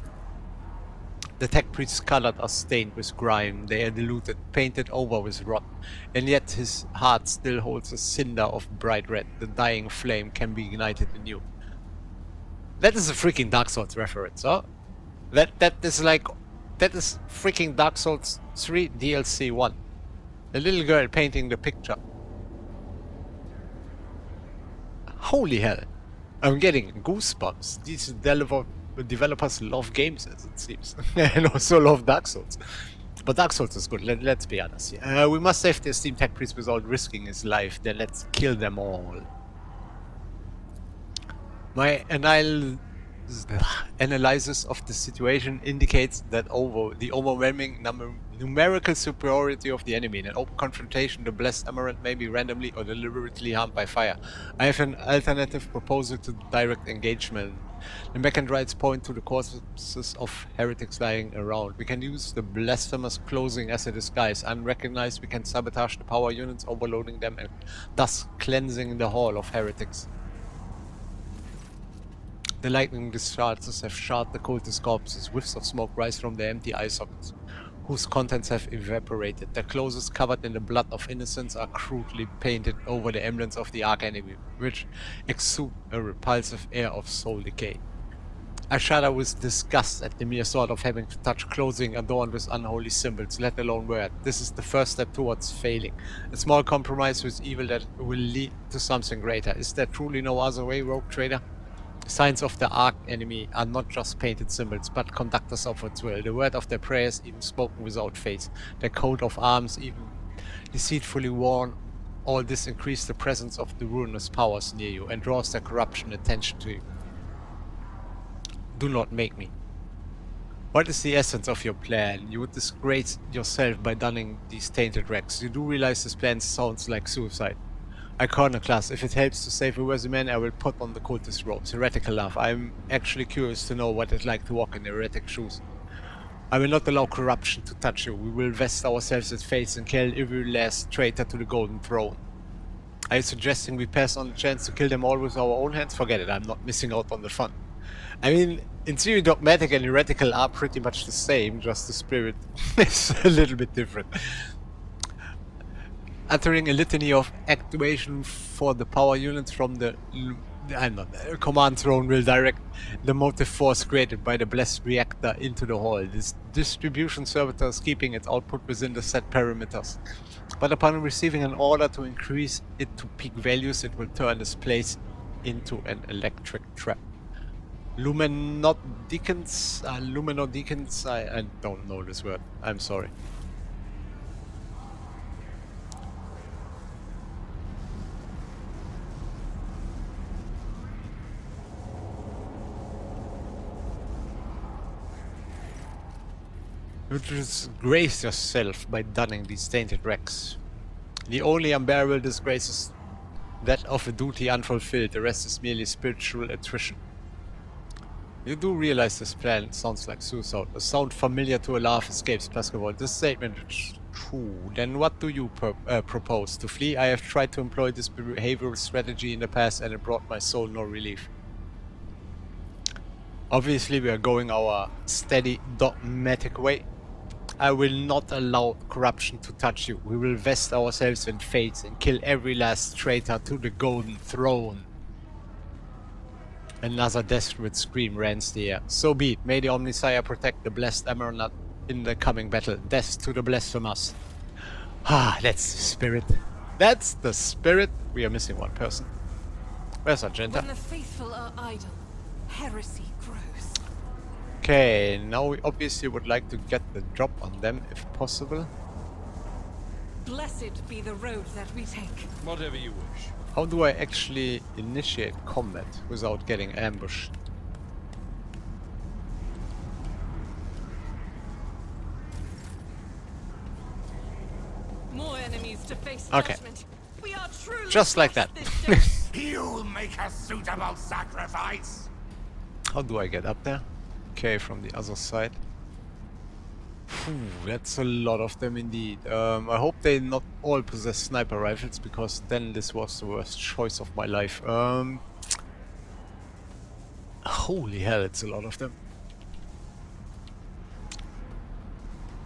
The tech priest's colors are stained with grime, they are diluted, painted over with rot, and yet his heart still holds a cinder of bright red. The dying flame can be ignited anew. That is a freaking Dark Souls reference, huh? That is freaking Dark Souls 3 DLC 1. The little girl painting the picture. Holy hell. I'm getting goosebumps. These developers love games, as it seems. And also love Dark Souls. But Dark Souls is good, let's be honest here. We must save the esteemed tech priest without risking his life. Then let's kill them all. My analysis of the situation indicates that the overwhelming numerical superiority of the enemy in an open confrontation, the blessed Emerald may be randomly or deliberately harmed by fire. I have an alternative proposal to direct engagement. The mechanites point to the corpses of heretics lying around. We can use the blasphemous clothing as a disguise. Unrecognized, we can sabotage the power units, overloading them and thus cleansing the hall of heretics. The lightning discharges have charred the cultist corpses. Whiffs of smoke rise from their empty eye sockets, whose contents have evaporated. Their clothes, covered in the blood of innocents, are crudely painted over the emblems of the arch-enemy, which exude a repulsive air of soul decay. I shudder with disgust at the mere thought of having to touch clothing adorned with unholy symbols, let alone wear it. This is the first step towards failing. A small compromise with evil that will lead to something greater. Is there truly no other way, rogue trader? Signs of the arch-enemy are not just painted symbols, but conductors of its will. The word of their prayers even spoken without faith. Their coat of arms even deceitfully worn. All this increases the presence of the ruinous powers near you and draws their corruption attention to you. Do not make me. What is the essence of your plan? You would disgrace yourself by donning these tainted rags. You do realize this plan sounds like suicide. Iconoclast, if it helps to save a worthy man, I will put on the cultist robes. Heretical laugh. I'm actually curious to know what it's like to walk in heretic shoes. I will not allow corruption to touch you. We will vest ourselves in faith and kill every last traitor to the golden throne. Are you suggesting we pass on the chance to kill them all with our own hands? Forget it, I'm not missing out on the fun. I mean, in theory, dogmatic and heretical are pretty much the same, just the spirit is a little bit different. Uttering a litany of activation for the power units from the command throne will direct the motive force created by the blessed reactor into the hall. This distribution servitor is keeping its output within the set parameters, but upon receiving an order to increase it to peak values, it will turn this place into an electric trap. Luminodicans, I don't know this word, I'm sorry. You disgrace yourself by donning these tainted rags. The only unbearable disgrace is that of a duty unfulfilled, the rest is merely spiritual attrition. You do realize this plan sounds like suicide. A sound familiar to a laugh escapes Pascal. This statement is true. Then what do you propose? To flee? I have tried to employ this behavioral strategy in the past and it brought my soul no relief. Obviously we are going our steady, dogmatic way. I will not allow corruption to touch you. We will vest ourselves in faith and kill every last traitor to the golden throne. Another desperate scream rends the air. So be it. May the Omnissiah protect the blessed Emerald in the coming battle. Death to the blasphemous. Ah, that's the spirit. That's the spirit. We are missing one person. Where's Argenta? When the faithful are idle, heresy grows. Okay, now we obviously would like to get the drop on them if possible. Blessed be the road that we take. Whatever you wish. How do I actually initiate combat without getting ambushed? More enemies to face Okay. judgment. We are truly Just like that. blessed this day. You'll make a suitable sacrifice. How do I get up there? Okay, from the other side. Phew, that's a lot of them indeed. I hope they not all possess sniper rifles, because then this was the worst choice of my life. Holy hell, it's a lot of them.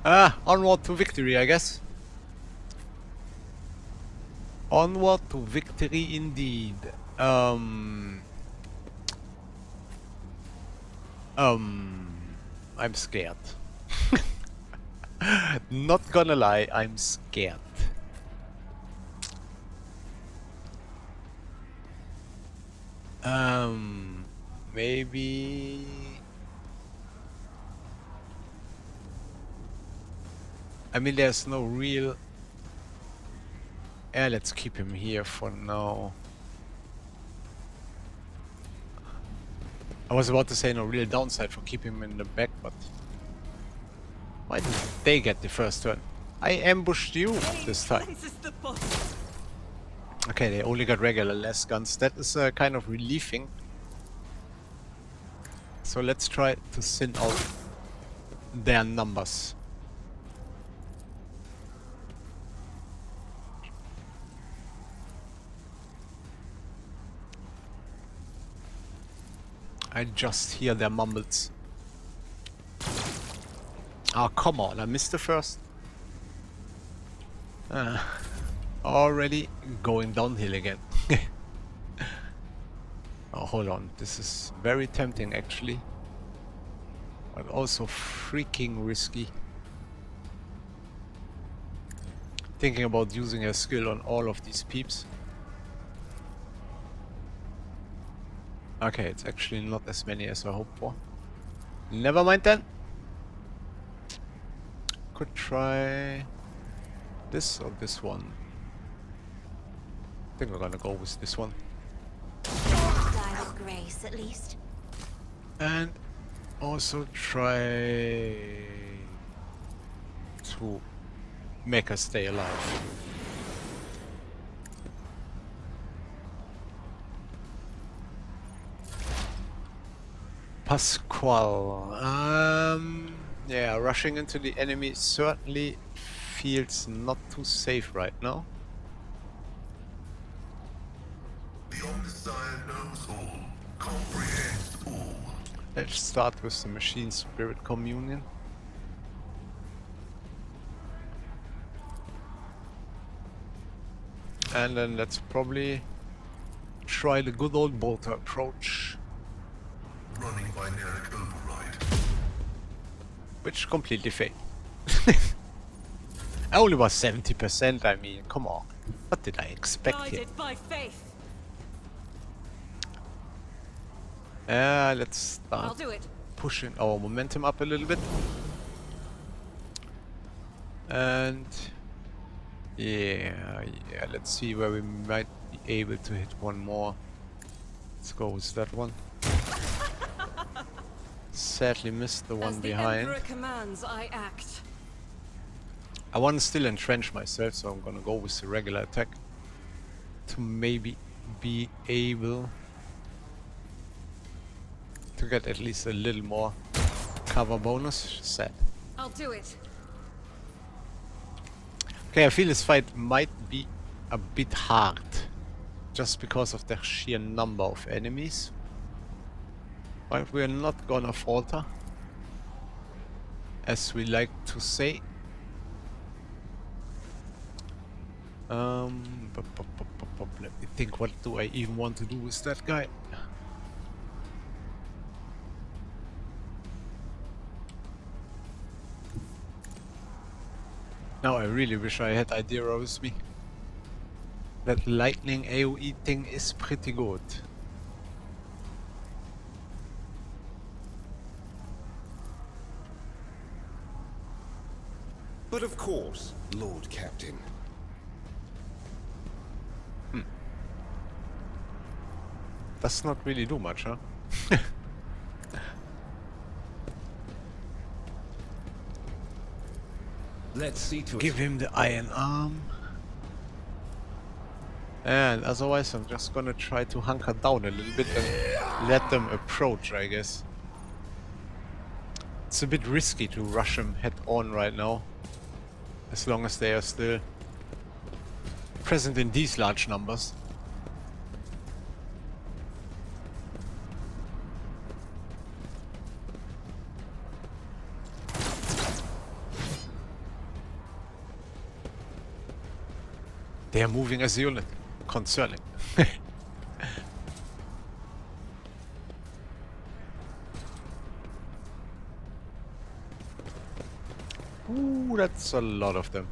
Onward to victory, I guess. Onward to victory indeed. I'm scared. Not gonna lie, I'm scared. Maybe... I mean, there's no real... Yeah, let's keep him here for now. I was about to say no real downside for keeping him in the back, but... Why did they get the first turn? I ambushed you this time. Cleanses the body. Okay, they only got regular less guns. That is kind of relieving. So let's try to thin out their numbers. I just hear their mumbles. Oh, come on, I missed the first. Already going downhill again. Oh, hold on, this is very tempting actually. But also freaking risky. Thinking about using a skill on all of these peeps. Okay, it's actually not as many as I hoped for. Never mind then. Could try this or this one. I think we're gonna go with this one. Die with grace, at least. And also try to make us stay alive. Pasquale. Yeah, rushing into the enemy certainly feels not too safe right now. The Omnissiah knows all, comprehends all. Let's start with the Machine Spirit Communion. And then let's probably try the good old bolter approach, Running binaric override. which completely failed. I only was 70%, I mean, come on. What did I expect here? Guided by faith. Let's I'll start do it. pushing our momentum up a little bit. And yeah, let's see where we might be able to hit one more. Let's go with that one. Sadly missed the one As the behind. Emperor commands, I act. I want to still entrench myself, so I'm gonna go with the regular attack to maybe be able to get at least a little more cover bonus. Sad. I'll do it. Okay, I feel this fight might be a bit hard just because of the sheer number of enemies. But we're not gonna falter, as we like to say. Let me think, what do I even want to do with that guy? Now I really wish I had Idera with me. That lightning AoE thing is pretty good. But of course, Lord Captain. Does not really do much, huh? Let's see to Give him the iron arm. And otherwise I'm just gonna try to hunker down a little bit and let them approach, I guess. It's a bit risky to rush them head on right now. As long as they are still present in these large numbers. They are moving as a unit. Concerning. Ooh, that's a lot of them.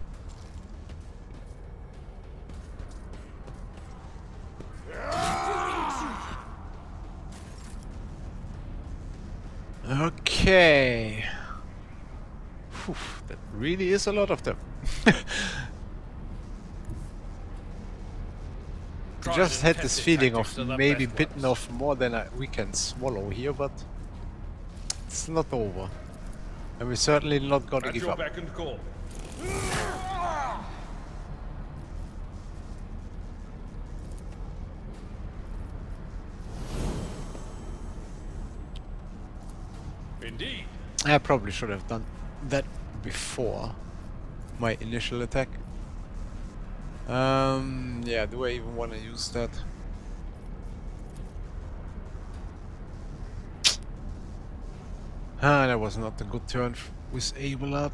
Okay. Whew, that really is a lot of them. Just had this feeling of maybe bitten off more than we can swallow here, but it's not over. And we're certainly not gonna give up. Beck and call. Indeed. I probably should have done that before my initial attack. Yeah, do I even want to use that? Ah, that was not a good turn with Abelard.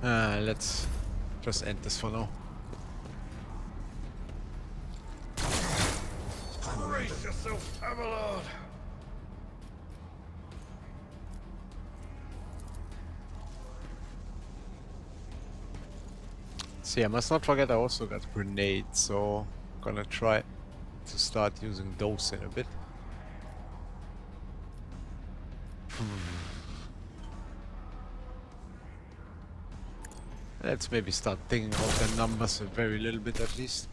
Let's just end this for now. Brace yourself, Abelard. See, I must not forget I also got grenades, so I'm gonna try to start using those in a bit. Let's maybe start thinking out the numbers a very little bit at least.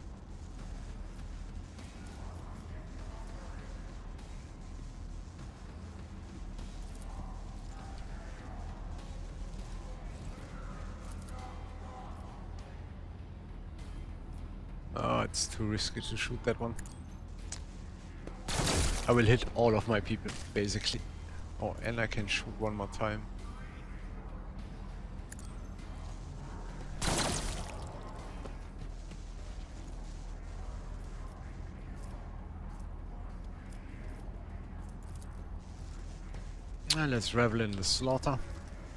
Oh, it's too risky to shoot that one. I will hit all of my people, basically. Oh, and I can shoot one more time. And let's revel in the slaughter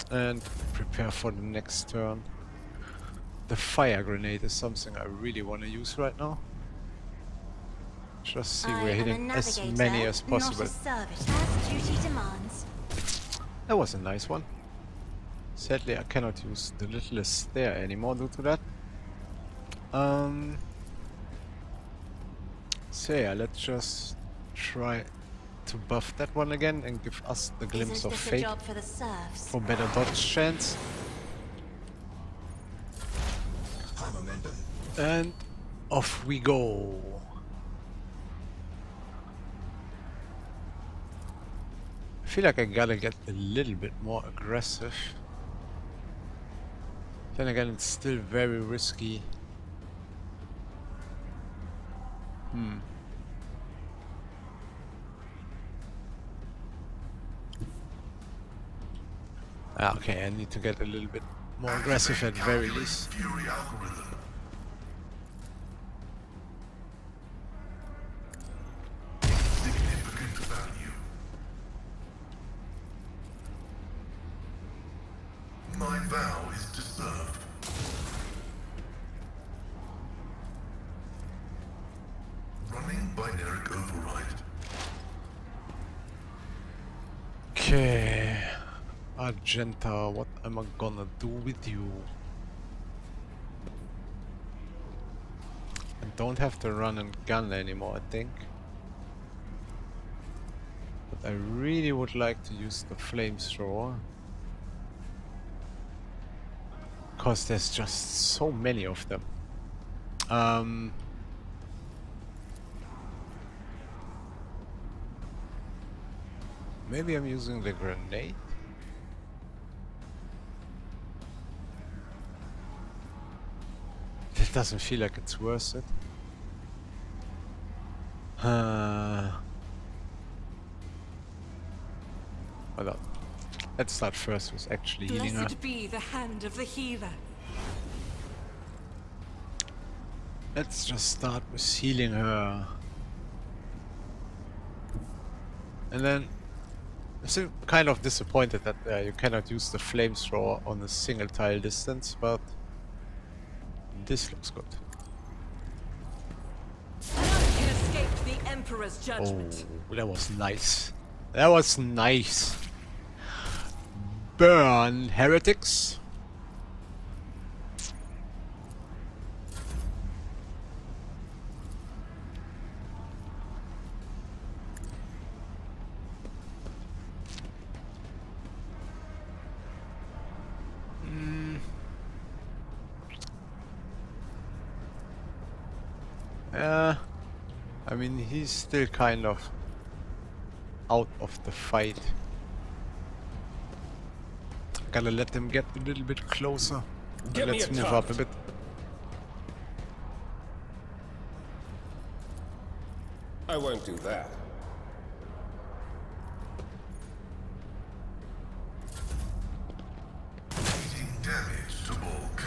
and prepare for the next turn. The fire grenade is something I really want to use right now. Just see we're hitting as many as possible. As duty demands. That was a nice one. Sadly, I cannot use the littlest there anymore due to that. So yeah, let's just try to buff that one again and give us the glimpse of fate For the serfs. for better dodge chance. And off we go. I feel like I gotta get a little bit more aggressive. Then again, it's still very risky. Okay, I need to get a little bit more aggressive at very least. Fury algorithm. Significant value. My vow is to serve. Running binary override. Okay, Argenta, what am I gonna do with you? I don't have to run and gun anymore, I think. But I really would like to use the flamethrower. Because there's just so many of them. Maybe I'm using the grenade? That doesn't feel like it's worth it. Hold on. Let's start first with actually healing her. Blessed be the hand of the healer. Let's just start with healing her. And then I'm still kind of disappointed that you cannot use the flamethrower on a single tile distance, but this looks good. None can escape the Emperor's judgment. Oh, that was nice. That was nice. Burn, heretics. I mean, he's still kind of out of the fight. Gotta let him get a little bit closer. Get me Let's a move tuft. up a bit. I won't do that. Dealing damage to bulk.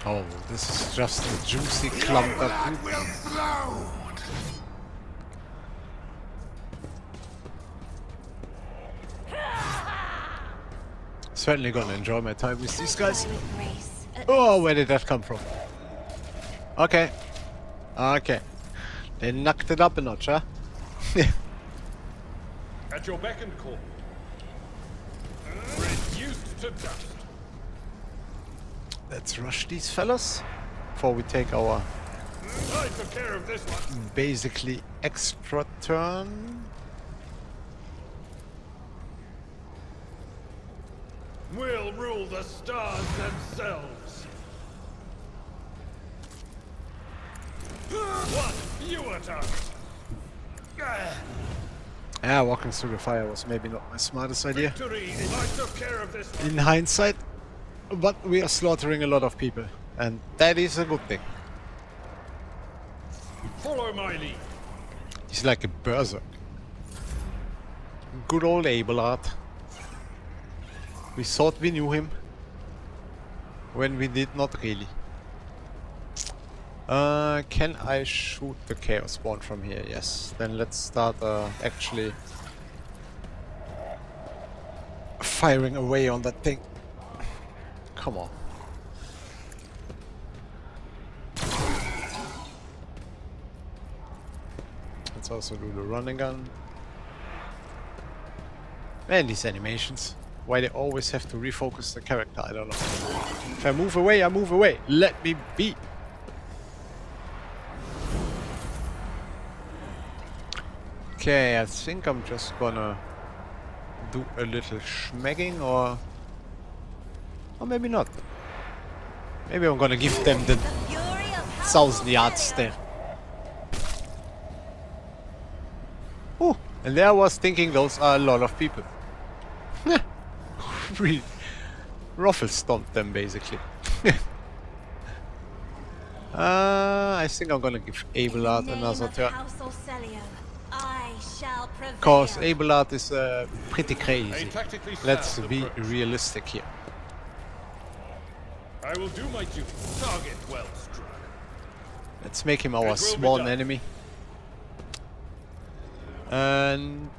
Oh, this is just a juicy clump of Blood will flow. Certainly gonna enjoy my time with these guys. Die with grace. Oh, where did that come from? Okay. Okay. They knocked it up a notch, huh? At your beck and call. Reduced to dust. Let's rush these fellas before we take our I took care of this one. basically extra turn. We'll rule the stars themselves. What? You attack. Yeah, walking through the fire was maybe not my smartest idea Victory! I took care of this one. in hindsight, but we are slaughtering a lot of people, and that is a good thing. Follow my lead. He's like a berserk. Good old Abelard. We thought we knew him when we did not really. Can I shoot the chaos spawn from here? Yes. Then let's start actually firing away on that thing. Come on. Let's also do the running gun. Man, these animations. Why they always have to refocus the character, I don't know. If I move away, I move away. Let me be. Okay, I think I'm just gonna do a little schmegging, or maybe not. Maybe I'm gonna give them the Fury of 1,000 yards there. Oh, and there I was thinking those are a lot of people. Really ruffle stomped them basically. I think I'm gonna give Abelard another turn. Cause Abelard is pretty crazy. Let's be realistic here. I will do my duty. Target well struck. Let's make him our will be sworn done. enemy. And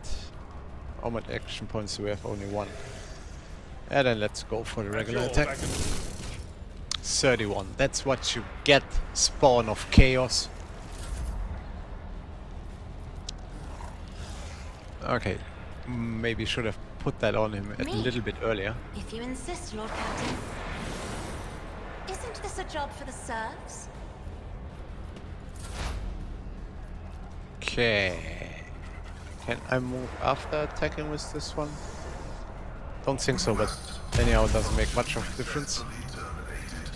how much action points do we have? Only one. And then let's go for the regular At your attack. beck and call. 31. That's what you get. Spawn of chaos. Okay. Maybe should have put that on him a Me? little bit earlier. If you insist, Lord Captain. Isn't this a job for the serfs? Okay. Can I move after attacking with this one? Don't think so, but anyhow, it doesn't make much of a difference. Successfully terminated.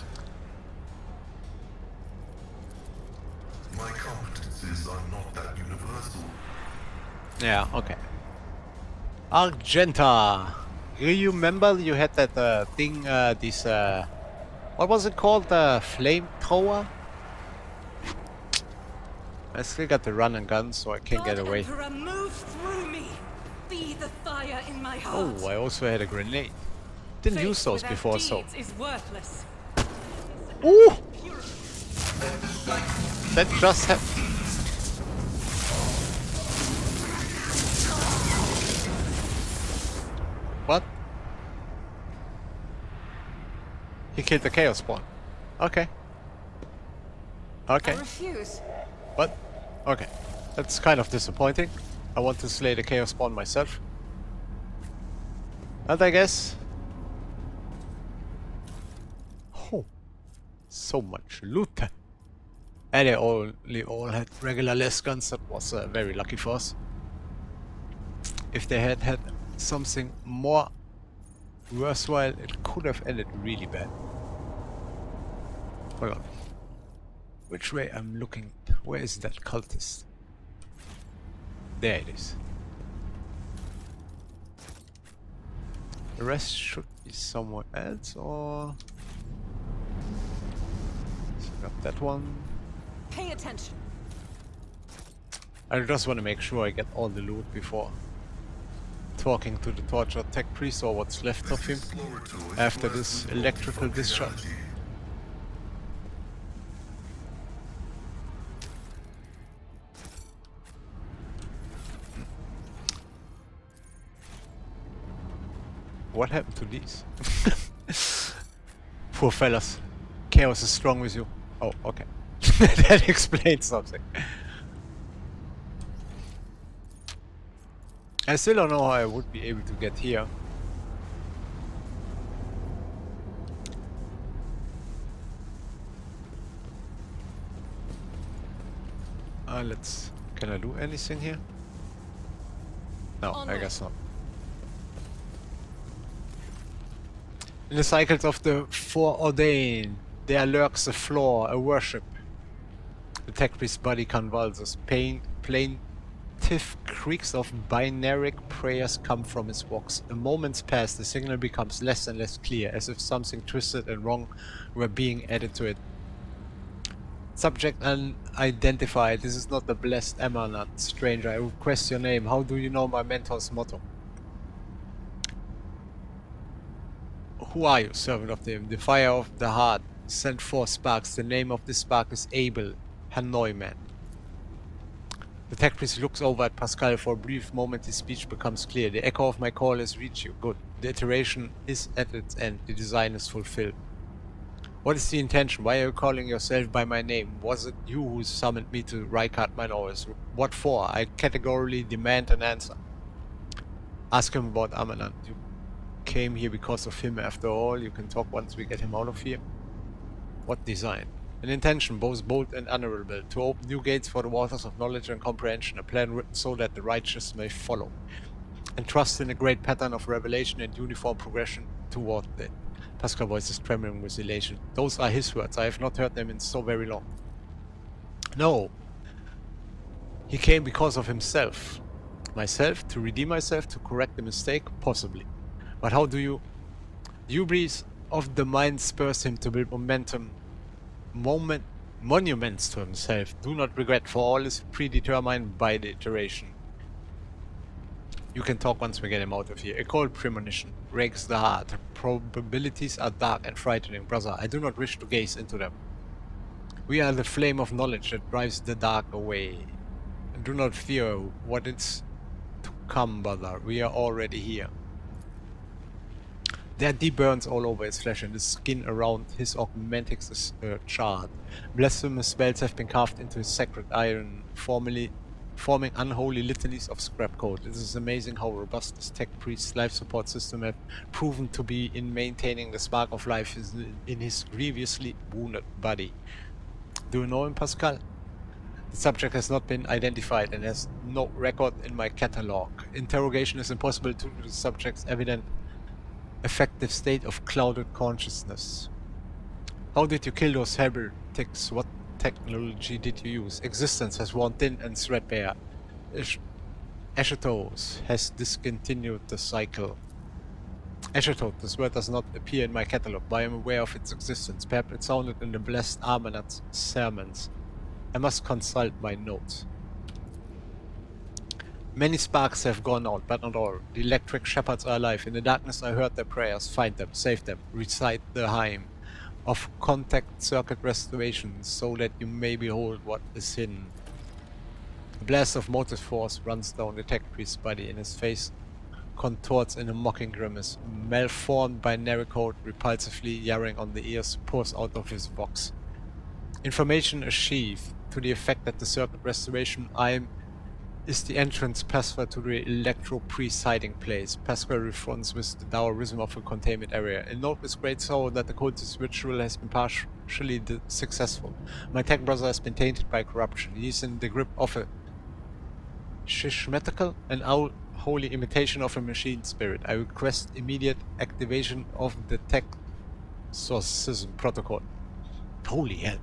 My competencies are not that universal. Yeah, okay. Argenta! You remember you had that thing, what was it called? The flamethrower? I still got the run and gun, so I can't get away. Emperor, move through me. Be the fire in my heart. Oh, I also had a grenade. Didn't Faith use those without before, so... deeds is worthless. Ooh! That just happened. What? He killed the Chaos Spawn. Okay. Okay. I refuse. What? Okay. That's kind of disappointing. I want to slay the Chaos Spawn myself. And I guess... Oh. So much loot. And they all had regular less guns. That was very lucky for us. If they had had something more worthwhile, it could have ended really bad. Hold on. Which way I'm looking? Where is that cultist? There it is. The rest should be somewhere else, or... So got that one. Pay attention. I just want to make sure I get all the loot before talking to the tortured tech priest, or what's left of him Exploratory after quest this involves electrical discharge. functionality. What happened to these? Poor fellas. Chaos is strong with you. Oh, okay. That explains something. I still don't know how I would be able to get here. Let's... Can I do anything here? No, I Onward. guess not. In the cycles of the foreordained, there lurks a flaw, a worship. The tech priest's body convulses. Plaintive creaks of binaric prayers come from his walks. A moment's pass, the signal becomes less and less clear, as if something twisted and wrong were being added to it. Subject unidentified. This is not the blessed emanat. Stranger, I request your name. How do you know my mentor's motto? Who are you, servant of the fire of the heart? Send forth sparks. The name of this spark is Abel, Hanoi man. The tech priest looks over at Pascal. For a brief moment his speech becomes clear. The echo of my call has reached you. Good. The iteration is at its end. The design is fulfilled. What is the intention? Why are you calling yourself by my name? Was it you who summoned me to Rykard Minores? What for? I categorically demand an answer. Ask him about Amanant. You came here because of him after all. You can talk once we get him out of here. What design? An intention, both bold and honorable, to open new gates for the waters of knowledge and comprehension, a plan written so that the righteous may follow, and trust in a great pattern of revelation and uniform progression toward it. Pascal's voice is trembling with elation. Those are his words. I have not heard them in so very long. No. He came because of himself. Myself? To redeem myself? To correct the mistake? Possibly. But how do you... Hubris of the mind spurs him to build monuments to himself. Do not regret, for all is predetermined by the iteration. You can talk once we get him out of here. A cold premonition breaks the heart. Probabilities are dark and frightening, brother. I do not wish to gaze into them. We are the flame of knowledge that drives the dark away. And do not fear what is to come, brother. We are already here. There are deep burns all over his flesh, and the skin around his augmentics is charred. Blasphemous spells have been carved into his sacred iron, forming unholy litanies of scrap code. It is amazing how robust this tech priest's life support system have proven to be in maintaining the spark of life in his grievously wounded body. Do you know him, Pascal? The subject has not been identified and has no record in my catalog. Interrogation is impossible due to the subject's evident affective state of clouded consciousness. How did you kill those heretics? What technology did you use? Existence has worn thin and threadbare. Ashetose has discontinued the cycle. Ashetose, this word does not appear in my catalog, but I am aware of its existence. Perhaps it sounded in the blessed Armanat's sermons. I must consult my notes. Many sparks have gone out, but not all. The electric shepherds are alive. In the darkness I heard their prayers. Find them, save them, recite the hymn of contact circuit restoration, so that you may behold what is hidden. A blast of motive force runs down the tech priest's body, and his face contorts in a mocking grimace. Malformed binary code, repulsively yarring on the ears, pours out of his box. Information achieved to the effect that the circuit restoration IM is the entrance password to the electro-priest hiding place. Pascal responds with the Taoism of a containment area. A note with great sorrow that the cultist ritual has been partially successful. My tech brother has been tainted by corruption. He is in the grip of a schismatical and unholy imitation of a machine spirit. I request immediate activation of the tech sourcism protocol. Holy hell.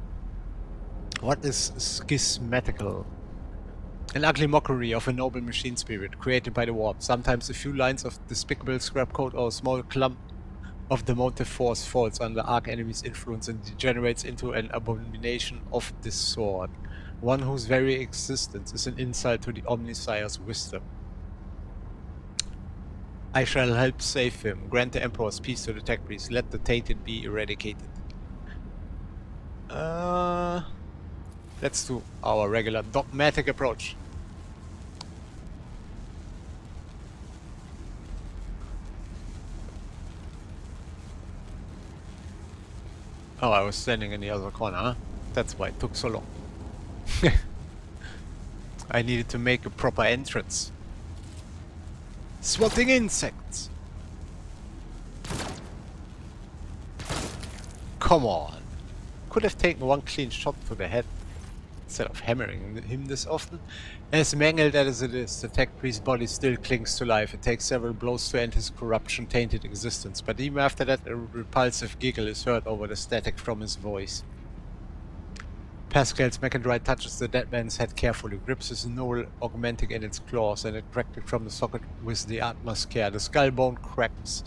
What is schismatical? An ugly mockery of a noble machine spirit created by the warp. Sometimes a few lines of despicable scrap code or a small clump of the motive force falls under arch-enemy's influence and degenerates into an abomination of this sort. One whose very existence is an insult to the Omnissiah's wisdom. I shall help save him. Grant the Emperor's peace to the tech priest. Let the tainted be eradicated. Let's do our regular dogmatic approach. Oh, I was standing in the other corner, huh? That's why it took so long. I needed to make a proper entrance. Swatting insects! Come on! Could have taken one clean shot to the head instead of hammering him this often. As mangled as it is, the tech priest's body still clings to life. It takes several blows to end his corruption-tainted existence, but even after that a repulsive giggle is heard over the static from his voice. Pascal's mechadrite touches the dead man's head carefully, grips his null augmenting in its claws, and extracts it from the socket with the utmost care. The skull bone cracks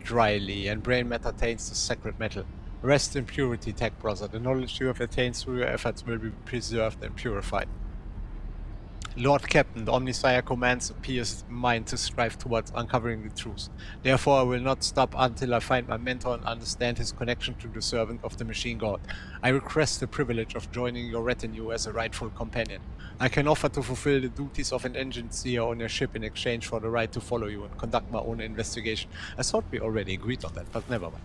dryly, and brain matter taints the sacred metal. Rest in purity, tech brother. The knowledge you have attained through your efforts will be preserved and purified. Lord Captain, the Omnissiah commands a pierced mind to strive towards uncovering the truth. Therefore I will not stop until I find my mentor and understand his connection to the servant of the machine god. I request the privilege of joining your retinue as a rightful companion. I can offer to fulfill the duties of an engineer on your ship in exchange for the right to follow you and conduct my own investigation. I thought we already agreed on that, but never mind.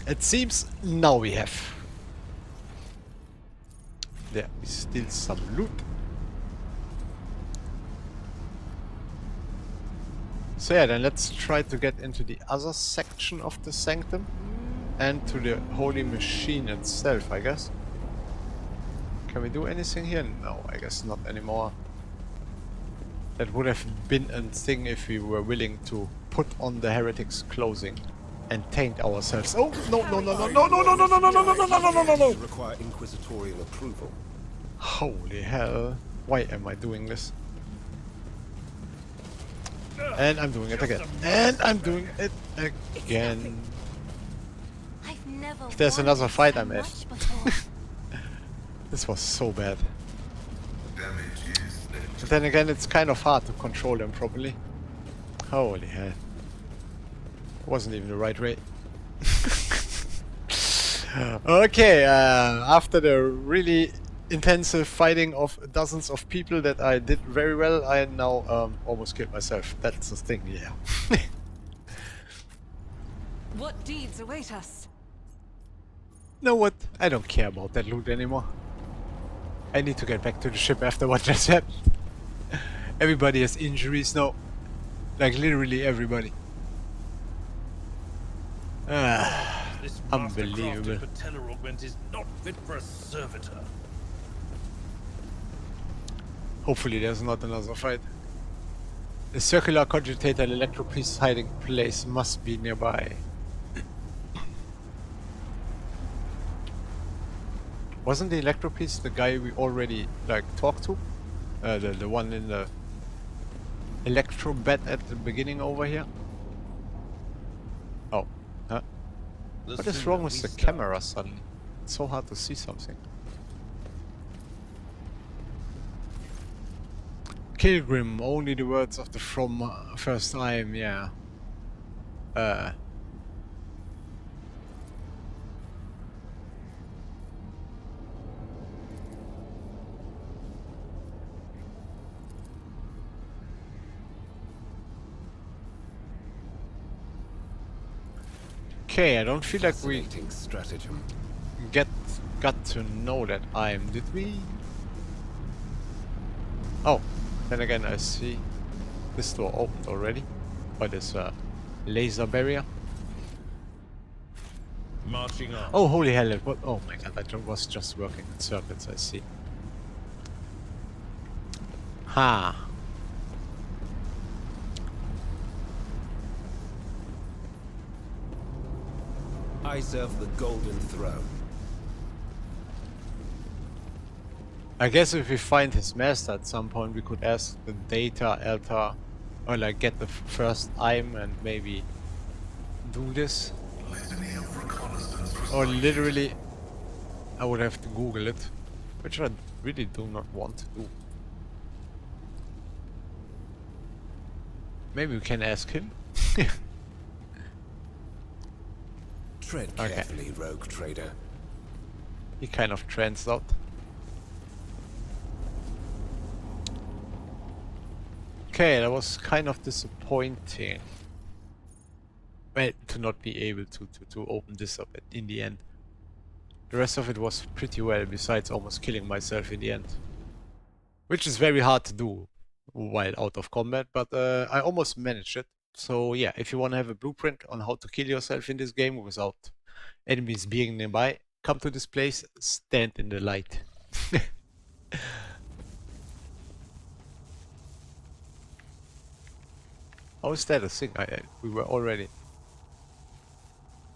It seems now we have. There is still some loot. So yeah, then let's try to get into the other section of the sanctum and to the holy machine itself, I guess. Can we do anything here? No, I guess not anymore. That would have been a thing if we were willing to put on the heretic's clothing and taint ourselves. Oh no no no no no no no no no no no no no no no no! Require inquisitorial approval. Holy hell! Why am I doing this? And I'm doing it again. And I'm doing it again. I've never If there's another wanted fight, so I'm much F. before. This was so bad. Damage is But then again, it's kind of hard to control them properly. Holy hell. Wasn't even the right way. Okay, after the really intensive fighting of dozens of people that I did very well, I now almost killed myself. That's the thing, yeah. What deeds await us? Know what? I don't care about that loot anymore. I need to get back to the ship after what just happened. Everybody has injuries now. Like literally everybody. This Unbelievable. mastercrafted patellar augment is not fit for a servitor. Hopefully there's not another fight. The circular cogitator and electro priest's hiding place must be nearby. Wasn't the electro priest the guy we already like talked to? The one in the electro bed at the beginning over here? Oh, huh? What is wrong with the camera suddenly? It's so hard to see something. Kilgrim, only the words of the from first time, yeah. Okay, I don't feel like we Fascinating stratagem. got to know that I'm, did we? Oh, then again I see this door opened already. But there's a laser barrier. Marching on. Oh, holy hell, it was, oh my god, that was just working in circuits, I see. Ha! I serve the Golden Throne. I guess if we find his master at some point, we could ask the data altar, or like get the first IM and maybe do this. Litany of reconnaissance Or recitations. literally, I would have to Google it, which I really do not want to do. Maybe we can ask him. Tread Okay. carefully, rogue trader. He kind of tranced out. Okay, that was kind of disappointing. Well, to not be able to open this up in the end. The rest of it was pretty well, besides almost killing myself in the end. Which is very hard to do while out of combat, but I almost managed it. So yeah, if you want to have a blueprint on how to kill yourself in this game without enemies being nearby, come to this place, stand in the light. How is that a thing? We were already...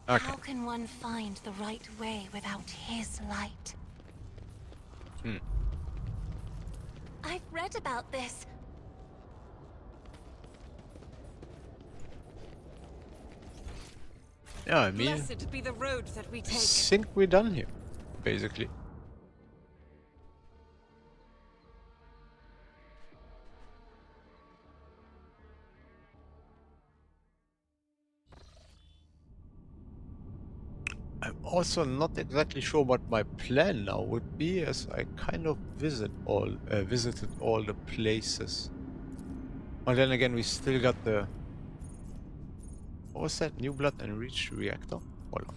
Okay. How can one find the right way without his light? I've read about this. Yeah, I mean, Blessed be the road that we I take. think we're done here, basically. I'm also not exactly sure what my plan now would be, as I kind of visited all the places. But then again, we still got the... What was that? New blood and reach reactor? Hold on.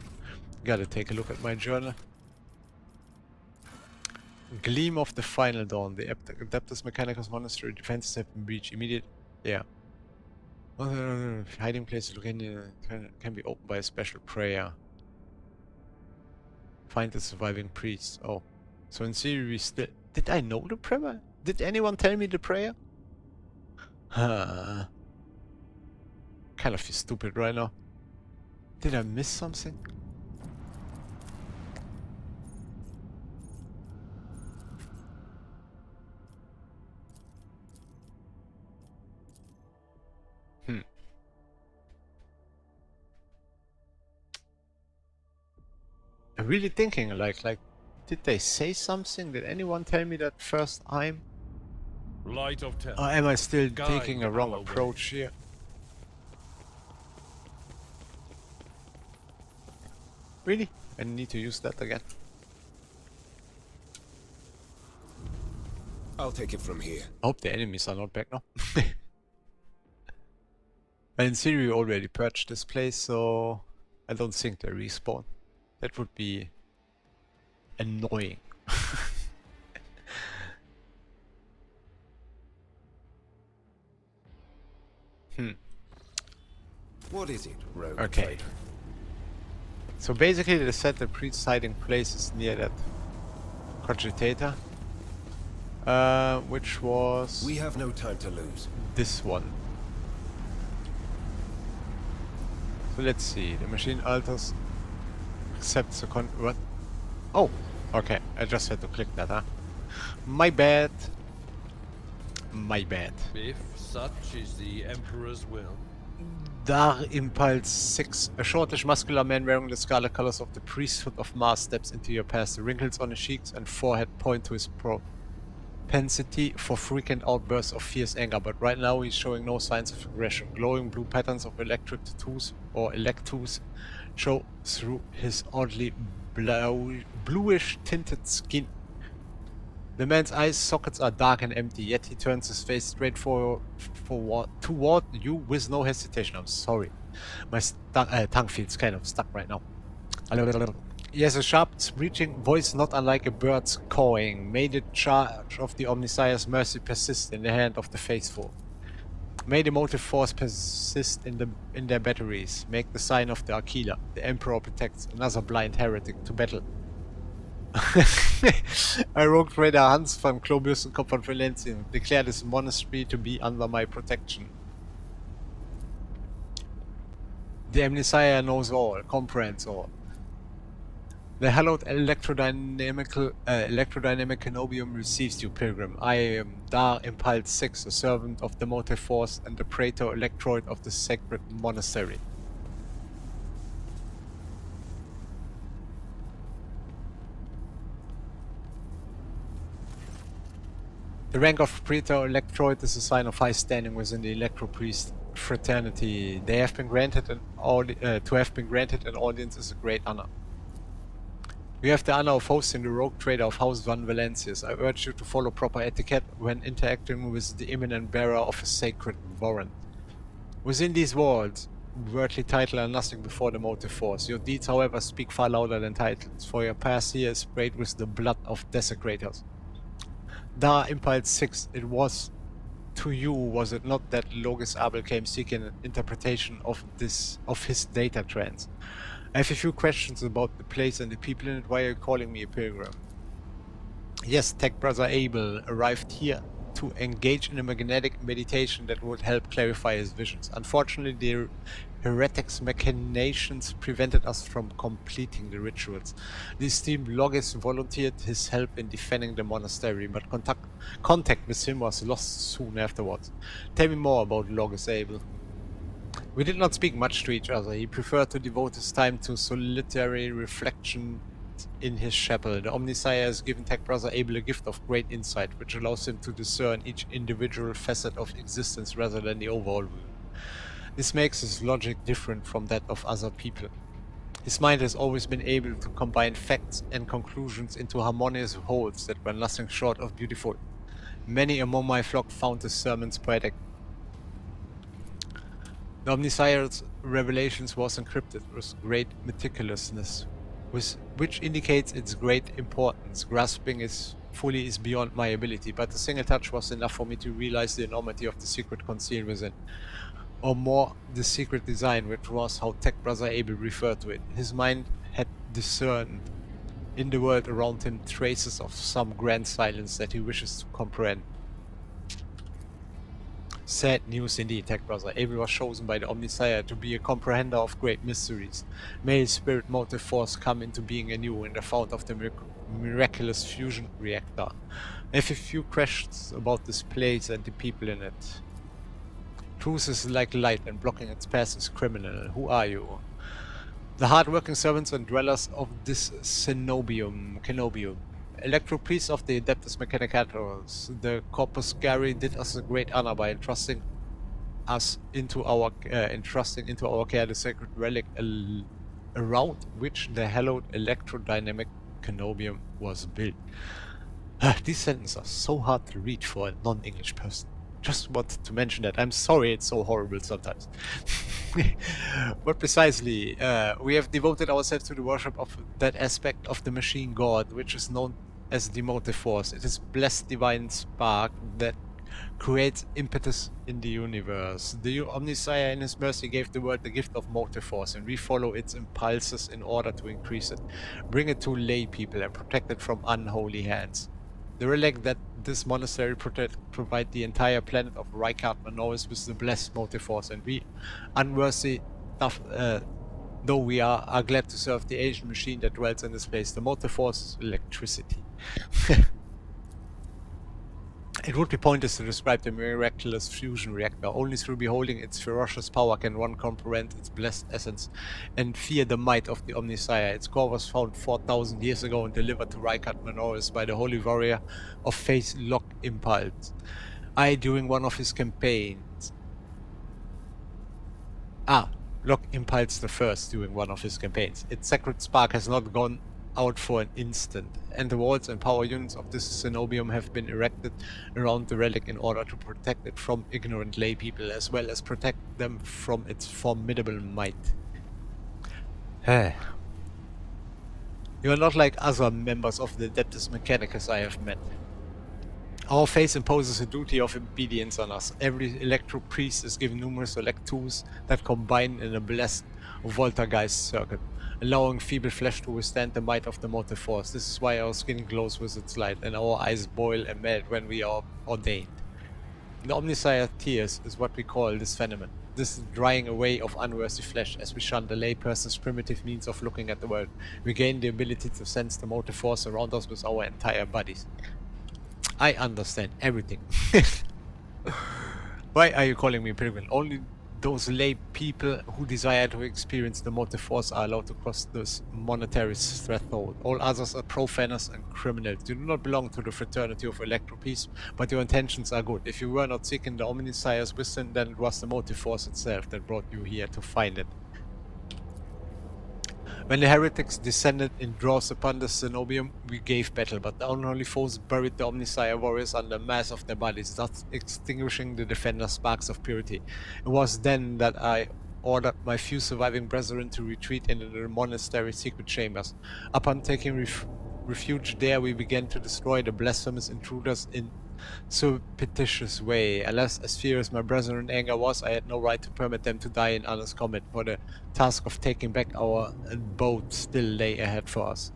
Gotta take a look at my journal. Gleam of the final dawn. The Adeptus Mechanicus Monastery defenses have been breached. Immediate... Yeah. Hiding place located can be opened by a special prayer. Find the surviving priest. Oh. So in theory we still... Did I know the prayer? Did anyone tell me the prayer? Huh. Kind of feel stupid right now. Did I miss something? I'm really thinking, like, did they say something? Did anyone tell me that first time? Light of Ten. Or am I still Guide taking a wrong our way. approach here? Really? I need to use that again. I'll take it from here. I hope the enemies are not back now. But in theory we already purged this place, so I don't think they respawn. That would be annoying. What is it, rogue Okay. trader? So basically they said the priest's hiding place is near that cogitator. Which was We have no time to lose. this one. So let's see. The machine alters, accepts the what? Oh, okay. I just had to click that, huh? My bad. My bad. If such is the Emperor's will. Dar Impulse 6. A shortish muscular man wearing the scarlet colors of the priesthood of Mars steps into your path. The wrinkles on his cheeks and forehead point to his propensity for frequent outbursts of fierce anger, but right now he's showing no signs of aggression. Glowing blue patterns of electric tattoos or electus show through his oddly bluish tinted skin. The man's eye sockets are dark and empty, yet he turns his face straight toward you with no hesitation. I'm sorry. My tongue feels kind of stuck right now. He has a sharp, screeching voice not unlike a bird's cawing. May the charge of the Omnissiah's mercy persist in the hand of the faithful. May the motive force persist in their batteries. Make the sign of the Aquila. The Emperor protects another blind heretic to battle. I rogue trader Hans van Clobius and Kopf von Valentien declared this monastery to be under my protection. The Omnissiah knows all, comprehends all. The hallowed electrodynamic Canobium receives you, pilgrim. I am Dar Impulse 6, a servant of the motive force and the praetor electroid of the sacred monastery. The rank of Praetor Electroid is a sign of high standing within the Electro-Priest fraternity. They have been granted to have been granted an audience is a great honor. You have the honor of hosting the rogue trader of House Van Valencius. I urge you to follow proper etiquette when interacting with the imminent bearer of a sacred warrant. Within these walls, worldly titles are nothing before the motive force. Your deeds, however, speak far louder than titles, for your past here is sprayed with the blood of desecrators. Dar Impulse 6, it was to you, was it not, that Logis Abel came seeking an interpretation of his data trance? I have a few questions about the place and the people in it. Why are you calling me a pilgrim? Yes, Tech Brother Abel arrived here to engage in a magnetic meditation that would help clarify his visions. Unfortunately, the heretics' machinations prevented us from completing the rituals. The esteemed Logis volunteered his help in defending the monastery, but contact with him was lost soon afterwards. Tell me more about Logis Abel. We did not speak much to each other. He preferred to devote his time to solitary reflection in his chapel. The Omnissiah has given Tech Brother Abel a gift of great insight, which allows him to discern each individual facet of existence rather than the overall view. This makes his logic different from that of other people. His mind has always been able to combine facts and conclusions into harmonious wholes that were nothing short of beautiful. Many among my flock found his sermons poetic. The Omnissiah's revelations was encrypted with great meticulousness, which indicates its great importance. Grasping it fully is beyond my ability, but a single touch was enough for me to realize the enormity of the secret concealed within. Or more, the secret design, which was how Tech Brother Abel referred to it. His mind had discerned in the world around him traces of some grand silence that he wishes to comprehend. Sad news indeed, Tech Brother. Abel was chosen by the Omnissiah to be a comprehender of great mysteries. May his spirit motive force come into being anew in the fount of the miraculous fusion reactor. I have a few questions about this place and the people in it. Truth is like light, and blocking its path is criminal. Who are you? The hard-working servants and dwellers of this Canobium. Electro-priests of the Adeptus Mechanicators. The Corpus Gari did us a great honor by entrusting into our care the sacred relic around which the hallowed electrodynamic Canobium was built. These sentences are so hard to read for a non-English person. Just wanted to mention that. I'm sorry it's so horrible sometimes. But precisely, we have devoted ourselves to the worship of that aspect of the machine god, which is known as the motive force. It is blessed divine spark that creates impetus in the universe. The Omnissiah in his mercy gave the world the gift of motive force, and we follow its impulses in order to increase it, bring it to lay people, and protect it from unholy hands. The relic that this monastery provide the entire planet of Rykard Manois with the blessed motive force, and we, unworthy though we are glad to serve the Asian machine that dwells in this place. The motive force is electricity. It would be pointless to describe the miraculous fusion reactor. Only through beholding its ferocious power can one comprehend its blessed essence and fear the might of the Omnissiah. Its core was found 4,000 years ago and delivered to Rykard Manoris by the holy warrior of faith Lock Impulse. During one of his campaigns. Lock Impulse the First during one of his campaigns. Its sacred spark has not gone out for an instant, and the walls and power units of this cenobium have been erected around the relic in order to protect it from ignorant lay people, as well as protect them from its formidable might. You are not like other members of the Adeptus Mechanicus I have met. Our faith imposes a duty of obedience on us. Every electro priest is given numerous electors that combine in a blessed Voltergeist circuit, allowing feeble flesh to withstand the might of the motive force. This is why our skin glows with its light, and our eyes boil and melt when we are ordained. The Omnissiah tears is what we call this phenomenon. This is drying away of unworthy flesh. As we shun the layperson's primitive means of looking at the world, we gain the ability to sense the motive force around us with our entire bodies. I understand everything. Why are you calling me pilgrim? Only those lay people who desire to experience the motive force are allowed to cross this monastery's threshold. All others are profaners and criminals. You do not belong to the fraternity of electropeace, but your intentions are good. If you were not seeking the Omnissiah's wisdom, then it was the motive force itself that brought you here to find it. When the heretics descended in droves upon the cenobium, we gave battle, but the unholy foes buried the Omnissiah warriors under mass of their bodies, thus extinguishing the defender's sparks of purity. It was then that I ordered my few surviving brethren to retreat into the monastery's secret chambers. Upon taking refuge there, we began to destroy the blasphemous intruders in surreptitious way. Alas, as fierce my brethren in anger was, I had no right to permit them to die in honest combat, for the task of taking back our abode still lay ahead for us.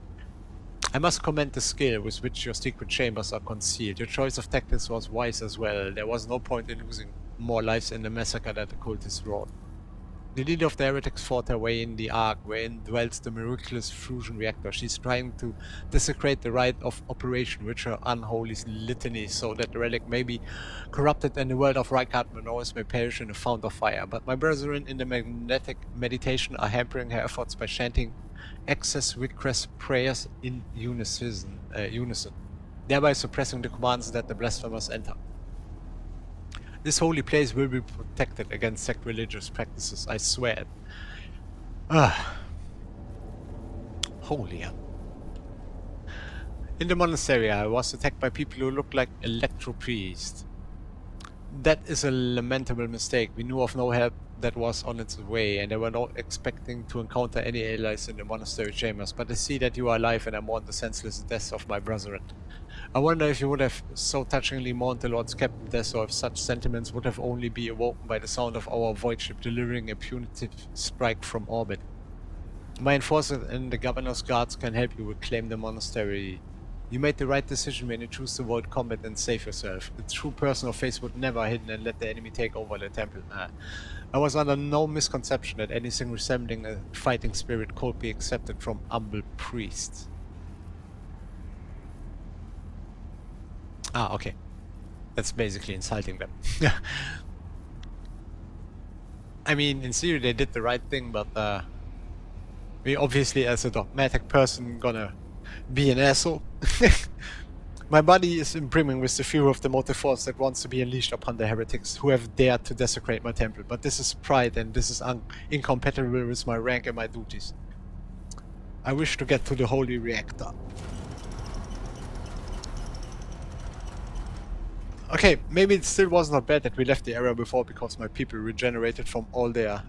I must commend the skill with which your secret chambers are concealed. Your choice of tactics was wise as well. There was no point in losing more lives in the massacre that the cultists wrought. The leader of the heretics fought her way in the Ark, wherein dwells the miraculous fusion reactor. She's trying to desecrate the rite of operation with her unholy litany, so that the relic may be corrupted and the world of Rykard Manois may perish in a fount of fire. But my brethren in the magnetic meditation are hampering her efforts by chanting excess witchcraft prayers in unison, thereby suppressing the commands that the blasphemous enter. This holy place will be protected against sacrilegious practices, I swear it. Holy. In the monastery, I was attacked by people who looked like electro-priests. That is a lamentable mistake. We knew of no help that was on its way, and they were not expecting to encounter any allies in the monastery chambers, but I see that you are alive and I mourn the senseless deaths of my brethren. I wonder if you would have so touchingly mourned the Lord's captain death, or if such sentiments would have only be awoken by the sound of our void ship delivering a punitive strike from orbit. My enforcer and the governor's guards can help you reclaim the monastery. You made the right decision when you chose to avoid combat and save yourself. A true person of faith would never hidden and let the enemy take over the temple. I was under no misconception that anything resembling a fighting spirit could be accepted from humble priests. Okay. That's basically insulting them. I mean, in theory they did the right thing, but we obviously as a dogmatic person gonna be an asshole. My body is brimming with the fury of the motive force that wants to be unleashed upon the heretics who have dared to desecrate my temple, but this is pride and this is incompatible with my rank and my duties. I wish to get to the holy reactor. Okay, maybe it still was not bad that we left the area before, because my people regenerated from all their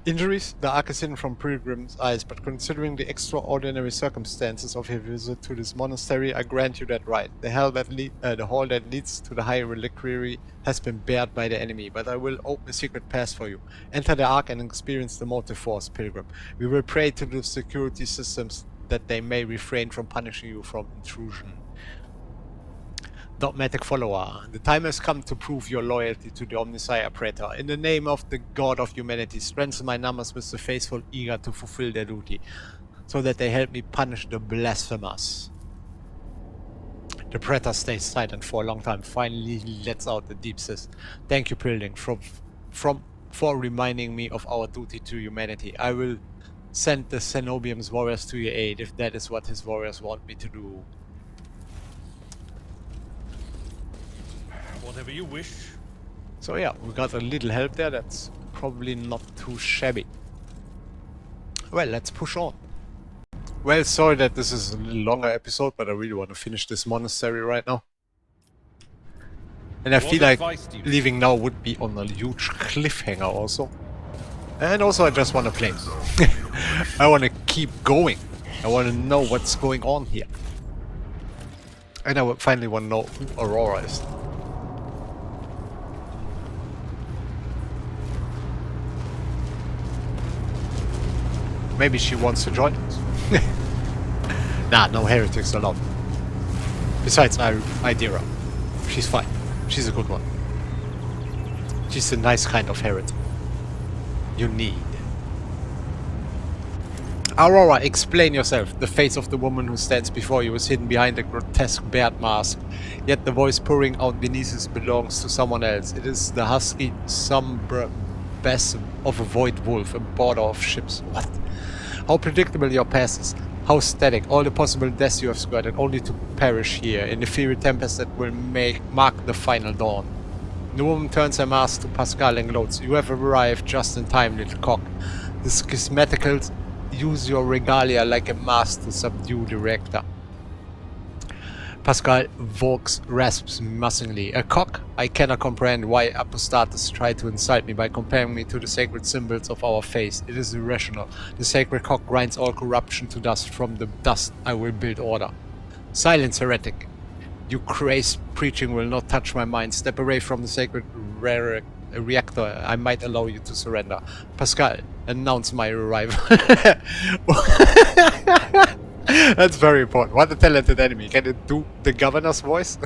Injuries? The Ark is hidden from pilgrims' eyes, but considering the extraordinary circumstances of your visit to this monastery, I grant you that right. The hall that leads to the high reliquary has been barred by the enemy, but I will open a secret pass for you. Enter the Ark and experience the motive force, pilgrim. We will pray to the security systems that they may refrain from punishing you from intrusion. Dogmatic follower, the time has come to prove your loyalty to the Omnissiah Praetor. In the name of the God of humanity, strengthen my numbers with the faithful eager to fulfill their duty, so that they help me punish the blasphemous. The Praetor stays silent for a long time. Finally, he lets out a deep hiss. Thank you, Pilgrim, for reminding me of our duty to humanity. I will send the Cenobium's warriors to your aid, if that is what his warriors want me to do. Whatever you wish. So yeah, we got a little help there. That's probably not too shabby. Well, let's push on. Well, sorry that this is a little longer episode, but I really want to finish this monastery right now. And I feel like leaving now would be on a huge cliffhanger also. And also I just want to play. I want to keep going. I want to know what's going on here. And I finally want to know who Aurora is. Maybe she wants to join us. Nah, no heretics allowed. Besides, Idira. She's fine. She's a good one. She's the nice kind of heretic you need. Aurora, explain yourself. The face of the woman who stands before you is hidden behind a grotesque beard mask. Yet the voice pouring out beneath it belongs to someone else. It is the husky sombre bass of a void wolf, a border of ships. What? How predictable your past is. How static. All the possible deaths you have skirted, only to perish here in the fiery tempest that will mark the final dawn. The woman turns her mask to Pascal and gloats. You have arrived just in time, little cock. The schismaticals use your regalia like a mask to subdue the reactor. Pascal Vaux rasps menacingly. A cock? I cannot comprehend why apostates try to insult me by comparing me to the sacred symbols of our faith. It is irrational. The sacred cock grinds all corruption to dust. From the dust I will build order. Silence, heretic. Your crazed preaching will not touch my mind. Step away from the sacred reactor. I might allow you to surrender. Pascal, announce my arrival. That's very important. What a talented enemy. Can it do the governor's voice?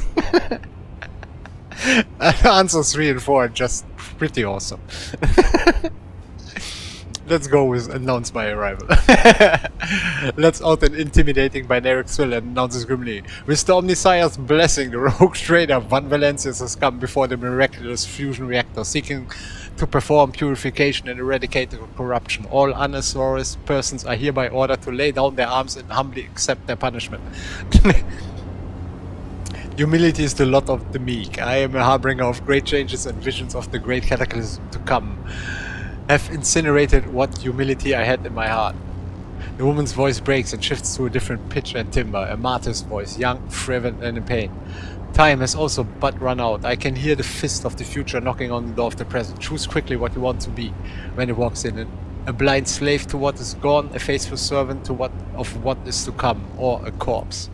Answers 3 and 4 are just pretty awesome. Let's go with announce my arrival. Let's out an intimidating binary thrill and announces grimly. With the Omnissiah's blessing, the rogue trader Van Valencius has come before the miraculous fusion reactor, seeking to perform purification and eradicate the corruption. All unauthorized persons are hereby ordered to lay down their arms and humbly accept their punishment. Humility is the lot of the meek. I am a harbinger of great changes and visions of the great cataclysm to come. Have incinerated what humility I had in my heart. The woman's voice breaks and shifts to a different pitch and timbre, a martyr's voice, young, fervent, and in pain. Time has also but run out. I can hear the fist of the future knocking on the door of the present. Choose quickly what you want to be when it walks in. A blind slave to what is gone, a faithful servant to what is to come, or a corpse.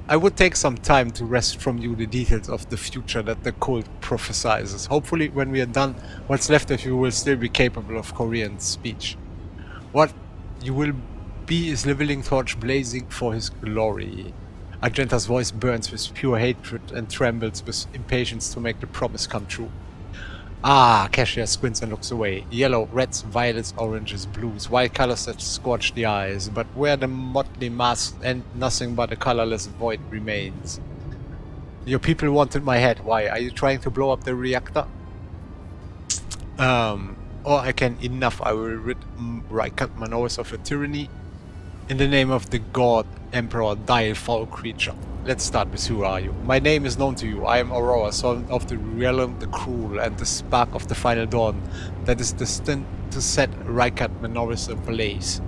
I would take some time to wrest from you the details of the future that the cult prophesizes. Hopefully, when we are done, what's left of you will still be capable of coherent speech. What you will be is the living torch blazing for his glory. Argenta's voice burns with pure hatred and trembles with impatience to make the promise come true. Ah, Cassia squints and looks away. Yellow, reds, violets, oranges, blues, white colors that scorch the eyes, but where the motley mass and nothing but a colorless void remains. Your people wanted my head. Why? Are you trying to blow up the reactor? Or I can enough. I will rid Rykard Manoas of a tyranny. In the name of the god, emperor, die, foul creature. Let's start with who are you? My name is known to you. I am Aurora, son of the realm, the cruel, and the spark of the final dawn that is destined to set Rykard Manoas ablaze.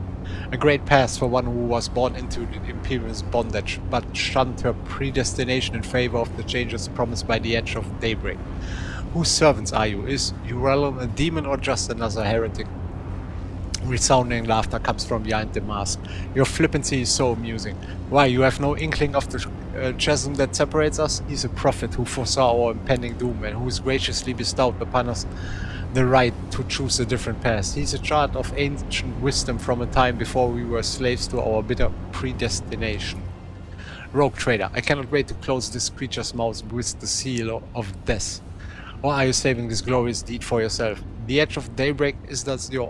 A great past for one who was born into the Imperium's bondage, but shunned her predestination in favor of the changes promised by the edge of daybreak. Whose servants are you? Is Urelum a demon or just another heretic? Resounding laughter comes from behind the mask. Your flippancy is so amusing. Why, you have no inkling of the chasm that separates us? He's a prophet who foresaw our impending doom and who has graciously bestowed upon us the right to choose a different path. He's a child of ancient wisdom from a time before we were slaves to our bitter predestination. Rogue trader, I cannot wait to close this creature's mouth with the seal of death. Or are you saving this glorious deed for yourself? The edge of daybreak, is that your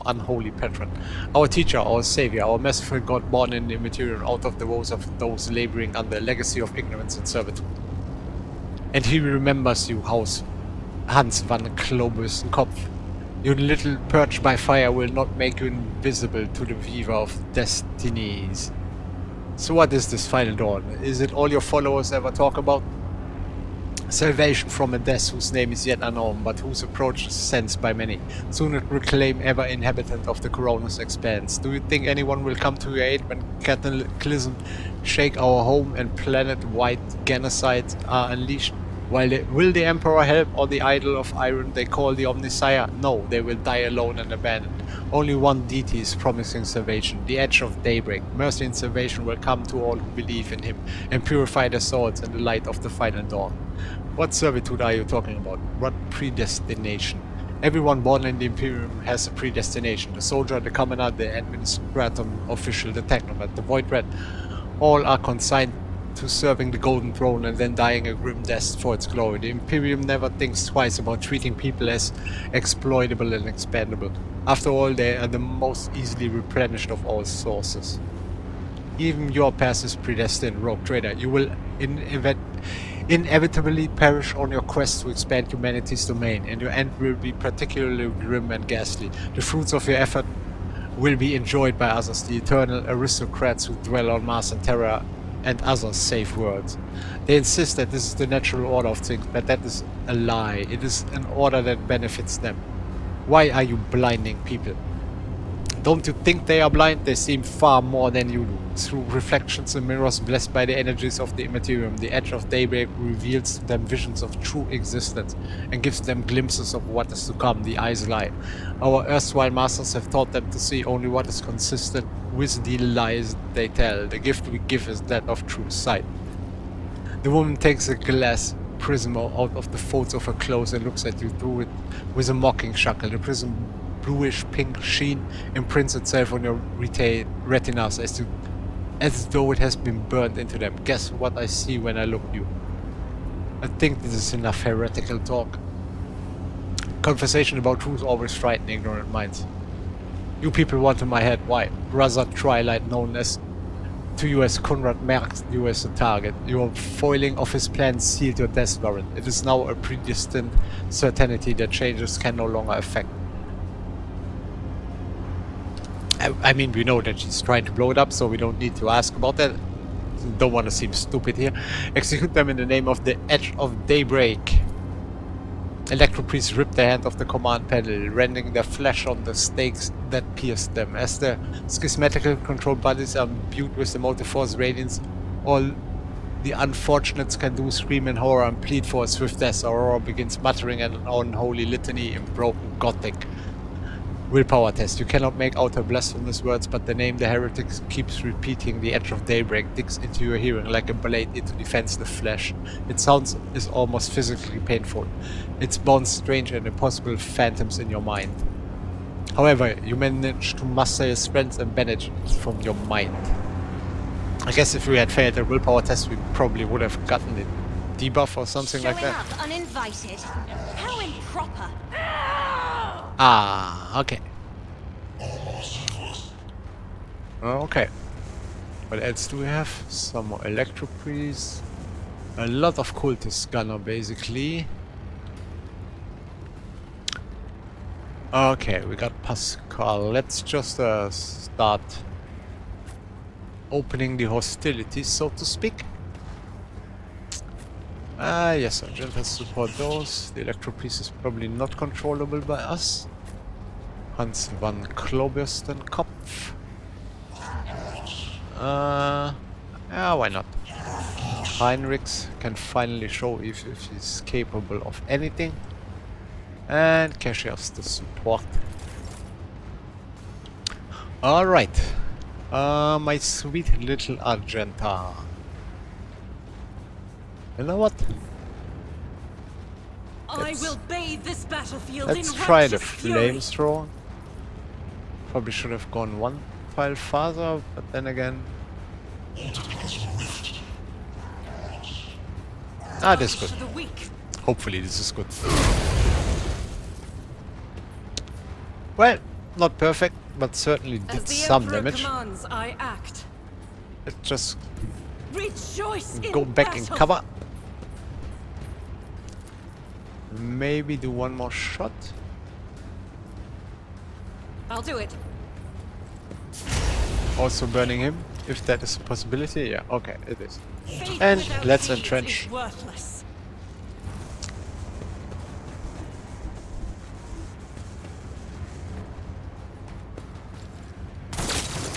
unholy patron? Our teacher, our savior, our merciful God born in the material out of the woes of those laboring under a legacy of ignorance and servitude. And he remembers you, Hans van Klobeskopf. Your little perch by fire will not make you invisible to the weaver of destinies. So what is this final dawn? Is it all your followers ever talk about? Salvation from a death whose name is yet unknown, but whose approach is sensed by many. Soon it will claim ever inhabitant of the Corona's expanse. Do you think anyone will come to your aid when cataclysm shake our home and planet-wide genocides are unleashed? Will the Emperor help, or the idol of iron they call the Omnissiah? No, they will die alone and abandoned. Only one deity is promising salvation, the edge of daybreak. Mercy and salvation will come to all who believe in him and purify their souls in the light of the final dawn. What servitude are you talking about? What predestination? Everyone born in the Imperium has a predestination. The soldier, the commoner, the administratum official, the technomat, the void rat. All are consigned to serving the Golden Throne and then dying a grim death for its glory. The Imperium never thinks twice about treating people as exploitable and expendable. After all, they are the most easily replenished of all sources. Even your path is predestined, rogue trader. You will inevitably perish on your quest to expand humanity's domain, and your end will be particularly grim and ghastly. The fruits of your effort will be enjoyed by others, the eternal aristocrats who dwell on Mars and Terra and other safe worlds. They insist that this is the natural order of things, but that is a lie. It is an order that benefits them. Why are you blinding people? Don't you think they are blind? They seem far more than you do. Through reflections and mirrors blessed by the energies of the Immaterium, the edge of daybreak reveals to them visions of true existence and gives them glimpses of what is to come. The eyes lie. Our erstwhile masters have taught them to see only what is consistent with the lies they tell. The gift we give is that of true sight. The woman takes a glass prism out of the folds of her clothes and looks at you through it with a mocking chuckle. The prism bluish pink sheen imprints itself on your retinas as though it has been burned into them. Guess what I see when I look at you? I think this is enough heretical talk. Conversation about truth always frighten ignorant minds. You people want in my head. Why? Brother Twilight, known as to you as Conrad, marked you as a target. Your foiling of his plans sealed your death warrant. It is now a predestined certainty that changes can no longer affect. I mean, we know that she's trying to blow it up, so we don't need to ask about that. Don't want to seem stupid here. Execute them in the name of the Edge of Daybreak. Electro priests rip their hand off the command panel, rending their flesh on the stakes that pierced them. As their schismatical controlled bodies are imbued with the motive force radiance, all the unfortunates can do scream in horror and plead for a swift death. Aurora begins muttering an unholy litany in broken Gothic. Willpower test. You cannot make out her blasphemous words, but the name the heretic keeps repeating, the edge of daybreak, digs into your hearing like a blade into defenseless flesh. Its sound is almost physically painful. It spawns strange and impossible phantoms in your mind. However, you manage to muster your strength and banish it from your mind. I guess if we had failed a willpower test, we probably would have gotten a debuff or something like that. Showing up uninvited. How improper. Ah, okay. Okay. What else do we have? Some more electro priests. A lot of cultist gunner, basically. Okay, we got Pascal. Let's just start opening the hostilities, so to speak. Yes, Argent has support those. The electro priest is probably not controllable by us. Hans van Klobeskopf. Yeah, why not? Heinrichs can finally show if he's capable of anything. And cashiers the support. Alright. My sweet little Argenta. You know what? I will bathe this battlefield Let's in try the righteous fury. flamethrower. Probably should have gone one file farther, but then again... Ah, this is good. For the weak. Hopefully this is good. Well, not perfect, but certainly As did the some Emperor damage. commands, I act. Let's just Rejoice go in back in battle. cover. Maybe do one more shot. I'll do it. Also burning him, if that is a possibility. Yeah, okay, it is. Faith And without let's deeds entrench. is worthless.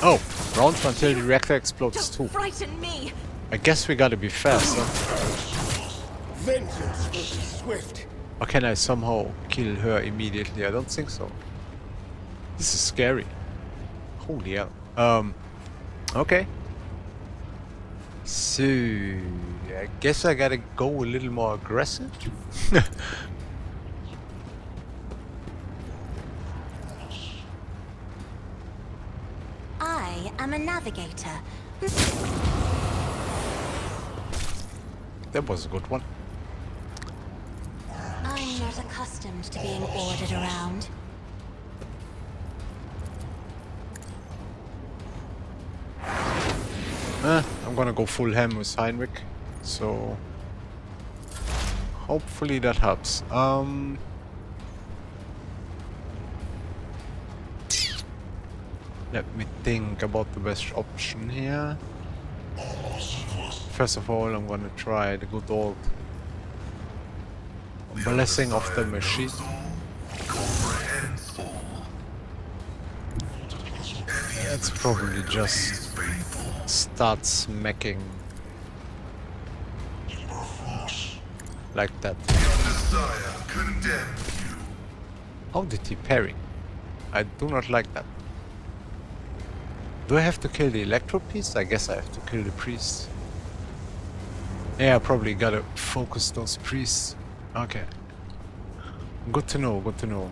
Oh, rounds until the reactor explodes Don't too. frighten me! I guess we gotta be fast, huh? Vengeance will be swift. Or can I somehow kill her immediately? I don't think so. This is scary. Holy hell. Okay. So, I guess I gotta go a little more aggressive. I am a navigator. That was a good one. I'm not accustomed to being ordered around. I'm gonna go full ham with Heinrich, so hopefully that helps. Let me think about the best option here. First of all, I'm gonna try the good old blessing of the machine. Comprehends all. Let's probably just start smacking like that. Omnissiah condemns you. How did he parry? I do not like that. Do I have to kill the electro piece? I guess I have to kill the priest. Yeah, I probably gotta focus those priests. Okay. Good to know, good to know.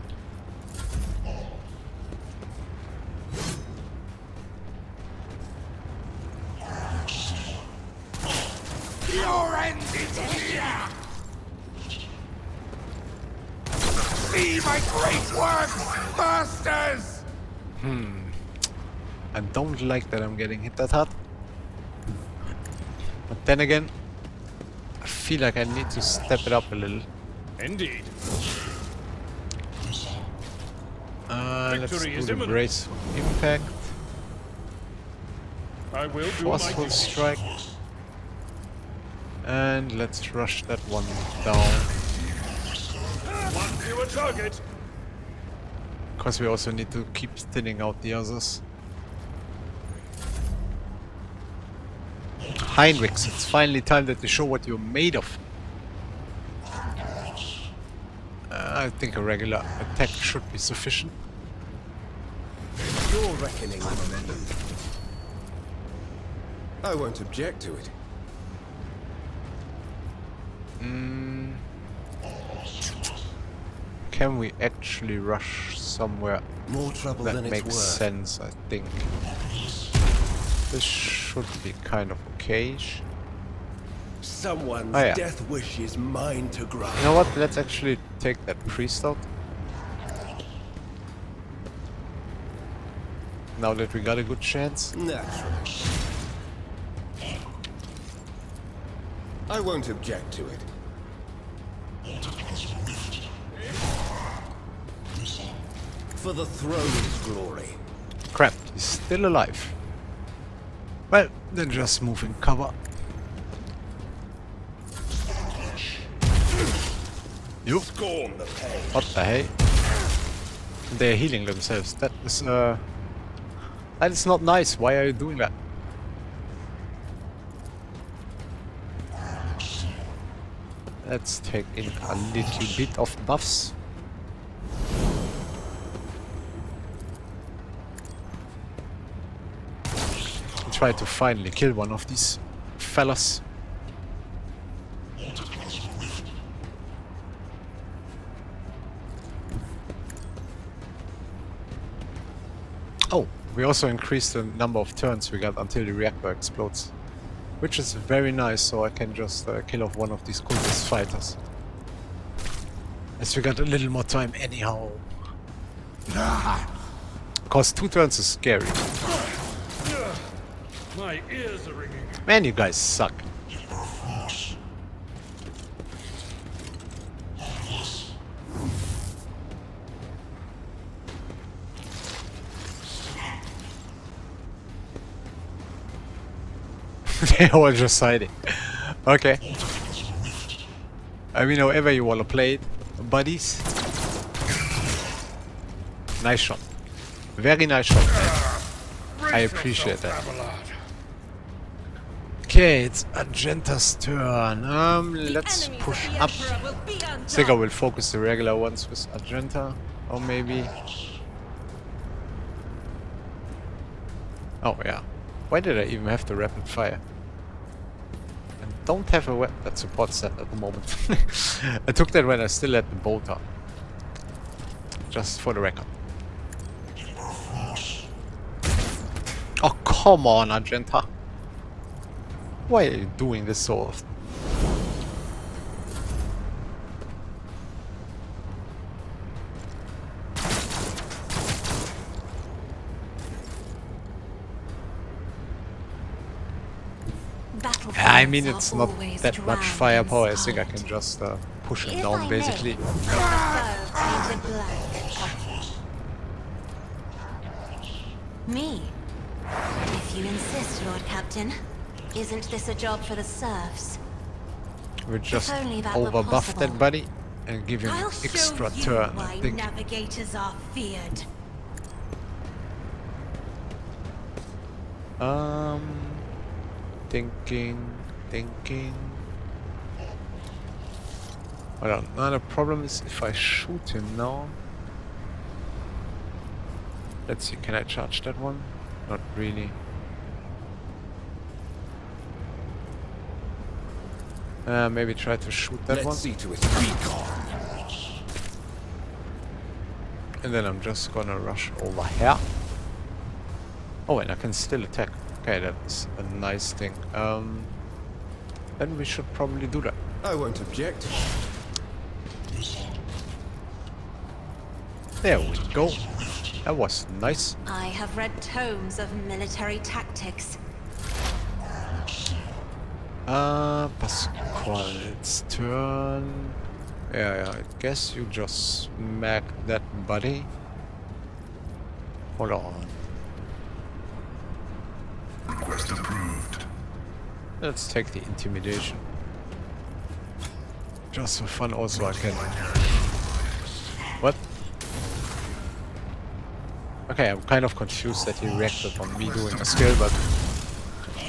Your end is here! See my great work, masters! I don't like that I'm getting hit that hard. But then again, I feel like I need to step it up a little. Indeed. Let's Victory do is the imminent. brace impact. I will do my Forceful duty. strike. And let's rush that one down. One fewer target. Because we also need to keep thinning out the others. Heinrichs, it's finally time that you show what you're made of. I think a regular attack should be sufficient. Your reckoning, Commander. I won't object to it. Can we actually rush somewhere More trouble that than it's makes worth. sense, I think. This should be kind of okay. Someone's Oh, yeah. death wish is mine to grant. You know what? Let's actually take that priest out. Now that we got a good chance. Naturally. I won't object to it. For the throne's glory. Crap, he's still alive. Well, then just move in cover. You? Scorn the pain. What the hey? They're healing themselves. That is not nice. Why are you doing that? Let's take in a little bit of buffs. Try to finally kill one of these fellas. Oh, we also increased the number of turns we got until the reactor explodes. Which is very nice, so I can just kill off one of these cultist fighters. As we got a little more time anyhow. Cause 2 turns is scary. My ears are ringing. Man, you guys suck. They all just hiding. Okay. I mean, however you wanna play it, buddies. Nice shot. Very nice shot, man. I appreciate that. Okay, it's Argenta's turn. Let's push up. I think I will focus the regular ones with Argenta. Or maybe... Oh, yeah. Why did I even have the rapid fire? I don't have a weapon that supports that at the moment. I took that when I still had the bolter. Just for the record. Oh, come on, Argenta. Why are you doing this so often? I mean, it's not that much firepower. I think I can just push him down, basically. Me? If you insist, Lord Captain. Isn't this a job for the serfs? We'll just overbuff that buddy and give him an extra turn, I think. Navigators are feared. Thinking. Hold on. Now the problem is if I shoot him now. Let's see, can I charge that one? Not really. Maybe try to shoot that one. Let's see to its recon. And then I'm just gonna rush over here. Oh, and I can still attack. Okay, that's a nice thing. Then we should probably do that. I won't object. There we go. That was nice. I have read tomes of military tactics. Pasquale's turn. Yeah, I guess you just smack that buddy. Hold on. Request approved. Let's take the intimidation. Just for fun also I can... What? Okay, I'm kind of confused that he reacted on me doing a skill, but...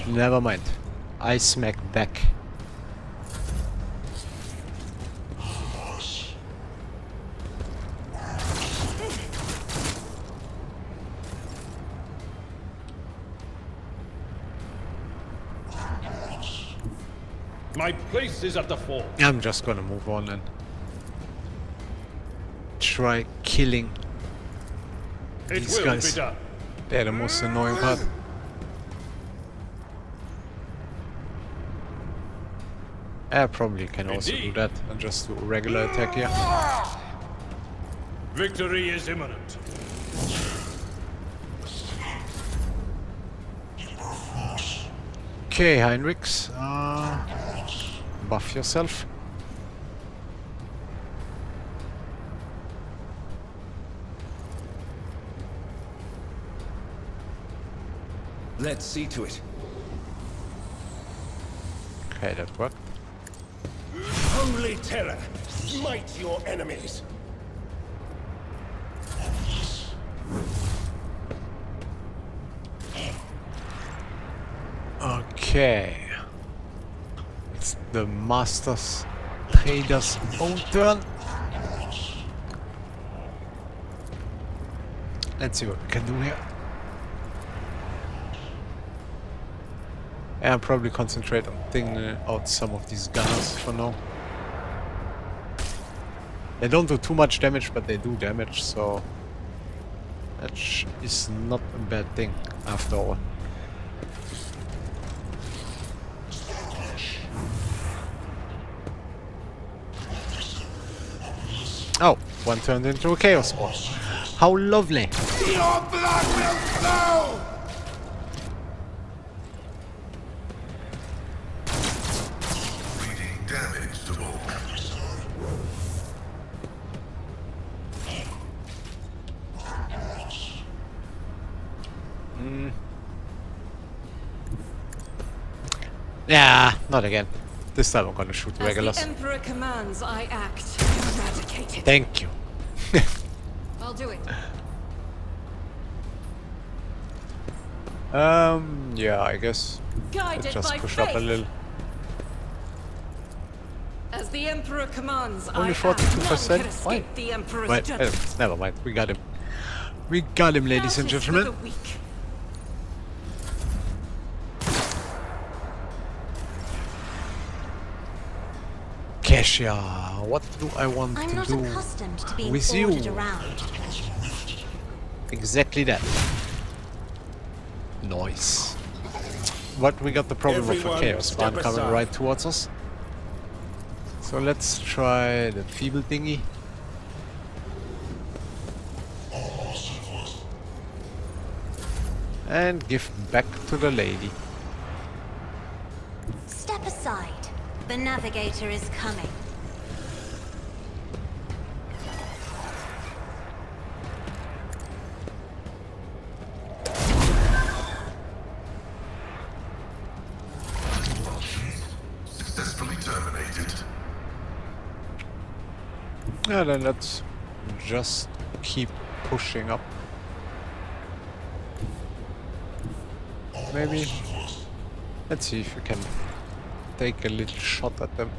Never mind. I smack back. My place is at the fort. I'm just gonna move on and try killing these It will guys. be done. They're the most annoying part. I probably can also do that and just do a regular attack here. Victory is imminent. Okay, Heinrichs, buff yourself. Let's see to it. Okay, that worked. Holy terror! Smite your enemies! Okay. It's the Master's Trader's own turn. Let's see what we can do here. Yeah, I'll probably concentrate on thinning out some of these gunners for now. They don't do too much damage, but they do damage, so that is not a bad thing after all. Oh, one turned into a chaos ball. How lovely! Your blood will flow! Reading damage to all. Yeah, not again. This time I'm gonna shoot the As regulars. the Emperor commands, I act. Eradicate it. Thank you. I'll do it. Yeah, I guess I'll Guided just by push faith. up a little. As the Emperor commands, Only I act. 42%? None can Why? escape the Emperor's Wait, judgment. never mind. We got him. We got him, ladies and Justice for gentlemen. the weak. Kesha, what do I want I'm to not do accustomed to being with you? ordered around. Exactly that. Nice. But we got the problem of a Everyone chaos spawn step coming aside. right towards us. So let's try the feeble thingy. And give back to the lady. Step aside. The navigator is coming. Successfully terminated. Yeah, then let's just keep pushing up. Maybe. Let's see if we can take a little shot at them.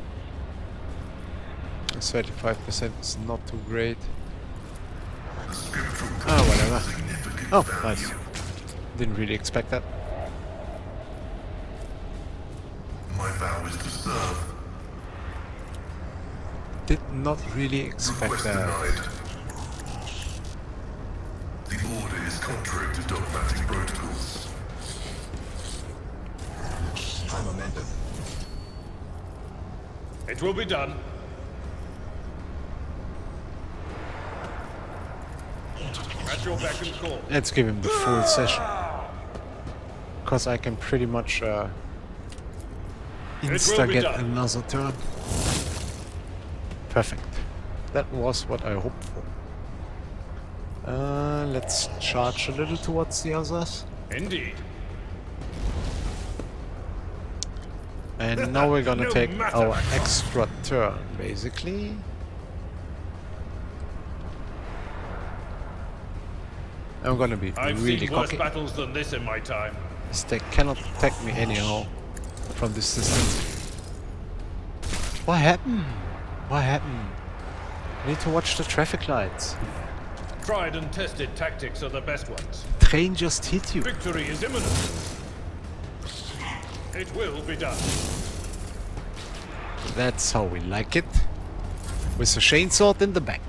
35% is not too great. Ah, whatever. Oh, nice. Didn't really expect that. My vow is to serve. Did not really expect Request that. denied. The order is contrary to dogmatic protocols. I'm amended. It will be done. At your beck and call. Let's give him the full session. Because I can pretty much insta be get done. another turn. Perfect. That was what I hoped for. Let's charge a little towards the others. Indeed. And now we're gonna No take matter our what. extra turn, basically. I'm gonna be I've really seen worse cocky. battles than this in my time. As they cannot attack me anyhow from this distance. What happened? What happened? I need to watch the traffic lights. Tried and tested tactics are the best ones. Train just hit you. Victory is imminent. It will be done. That's how we like it. With a chainsword in the back.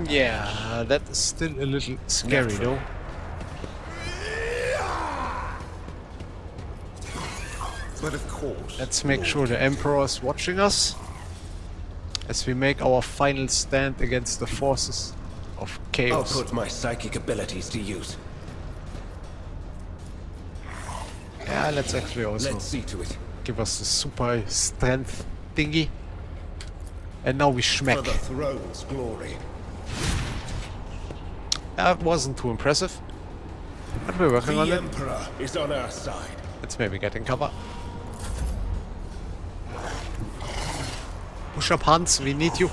Yeah, that is still a little scary though. But of course. Let's make sure the Emperor is watching us as we make our final stand against the forces of I'll chaos. put my psychic abilities to use. Yeah, let's actually also Let's see to it. give us the super strength thingy. And now we For schmeck. the throne's glory. That wasn't too impressive. But we're working on The it. Emperor is on our side. Let's maybe get in cover. Push up, Hans, we need you.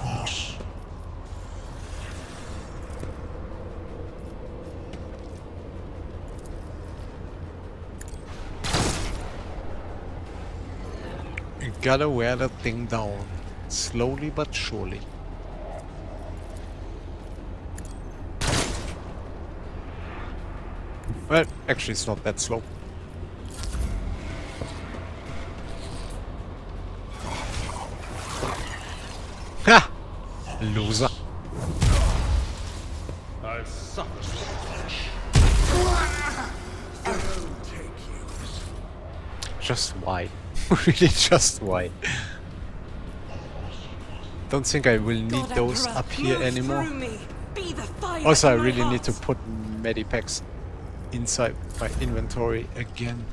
Gotta wear that thing down. Slowly but surely. Well, actually it's not that slow. Ha! Loser. I've suffered. Just why? Really, just why? Don't think I will need God those Emperor, up here move anymore. through me. Be the fire Also, I in my really need to heart. put medipacks inside my inventory again.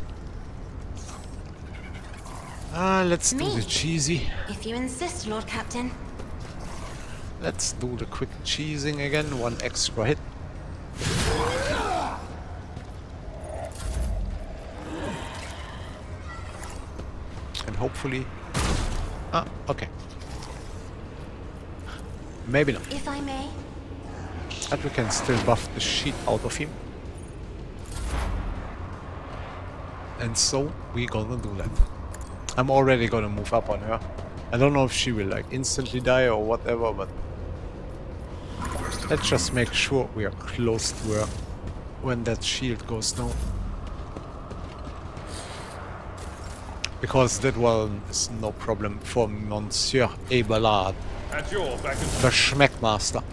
Let's do the Me. cheesy. If you insist, Lord Captain. Let's do the quick cheesing again. One extra hit. And hopefully... Ah, okay. Maybe not. If I may. But we can still buff the shit out of him. And so, we gonna do that. I'm already gonna move up on her. I don't know if she will like instantly die or whatever, but... Let's just make sure we are close to her when that shield goes down. Because that one is no problem for Monsieur Abelard, At your back and the Schmeckmaster.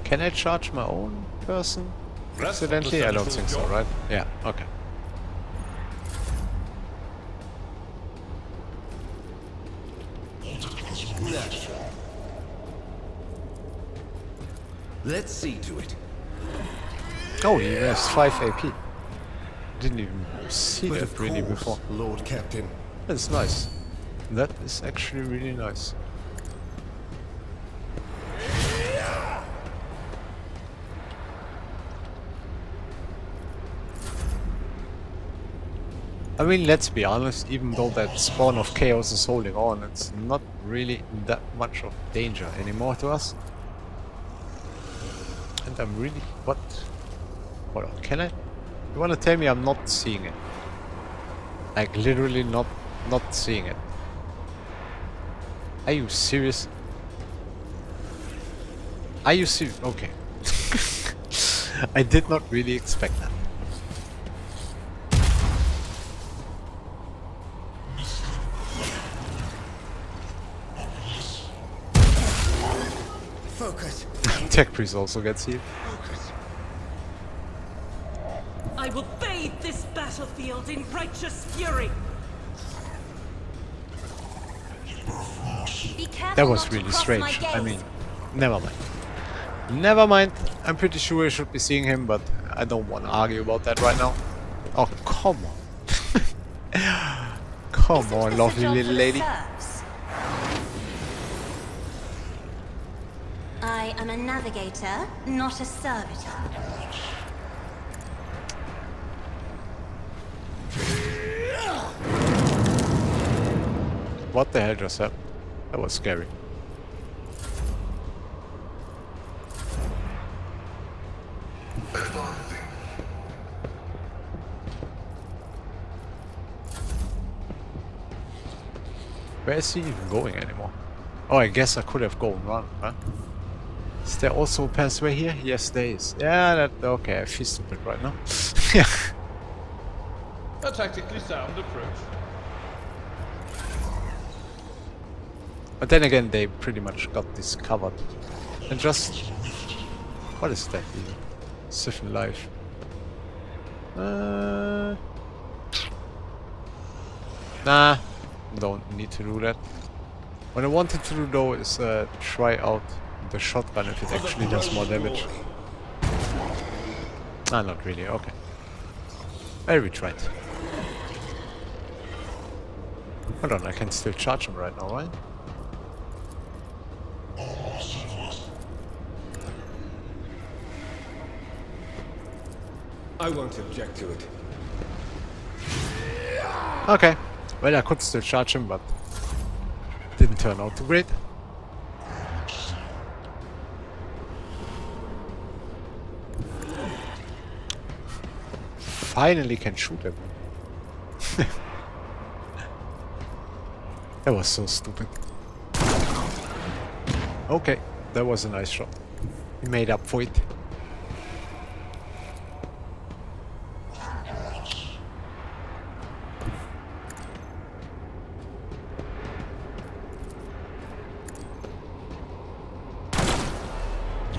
Can I charge my own person accidentally? I don't think so, right? Yeah, okay. Let's see to it. Oh, he has 5 AP. Didn't even see But that of really course, before. Lord Captain. That's nice. That is actually really nice. I mean, let's be honest, even though that spawn of chaos is holding on, it's not really that much of danger anymore to us. And I'm really... what? Hold on, can I? You wanna tell me I'm not seeing it? Like, literally not seeing it. Are you serious? Are you serious? Okay. I did not really expect that. Focus. Tech Priest also gets healed. I will bathe this battlefield in righteous fury. Be careful That was not to really cross my strange. I gaze. mean, never mind. Never mind. I'm pretty sure I should be seeing him, but I don't want to argue about that right now. Oh, come on. Come Isn't on, this a lovely job little for the lady. serfs? I am a navigator, not a servitor. What the hell just happened? That was scary. Advancing. Where is he even going anymore? Oh, I guess I could have gone wrong, huh? Is there also a pathway here? Yes, there is. Yeah, that... okay, I feel stupid right now. Yeah. a tactically sound approach. But then again, they pretty much got this covered. And just... what is that even? Siphon life. Nah, don't need to do that. What I wanted to do though is try out the shotgun if it actually does more damage. Ah, not really, okay. Well, we tried. Hold on, I can still charge him right now, right? I won't object to it. Okay. Well, I could still charge him, but didn't turn out too great. finally can shoot him. That was so stupid. Okay, that was a nice shot. He made up for it.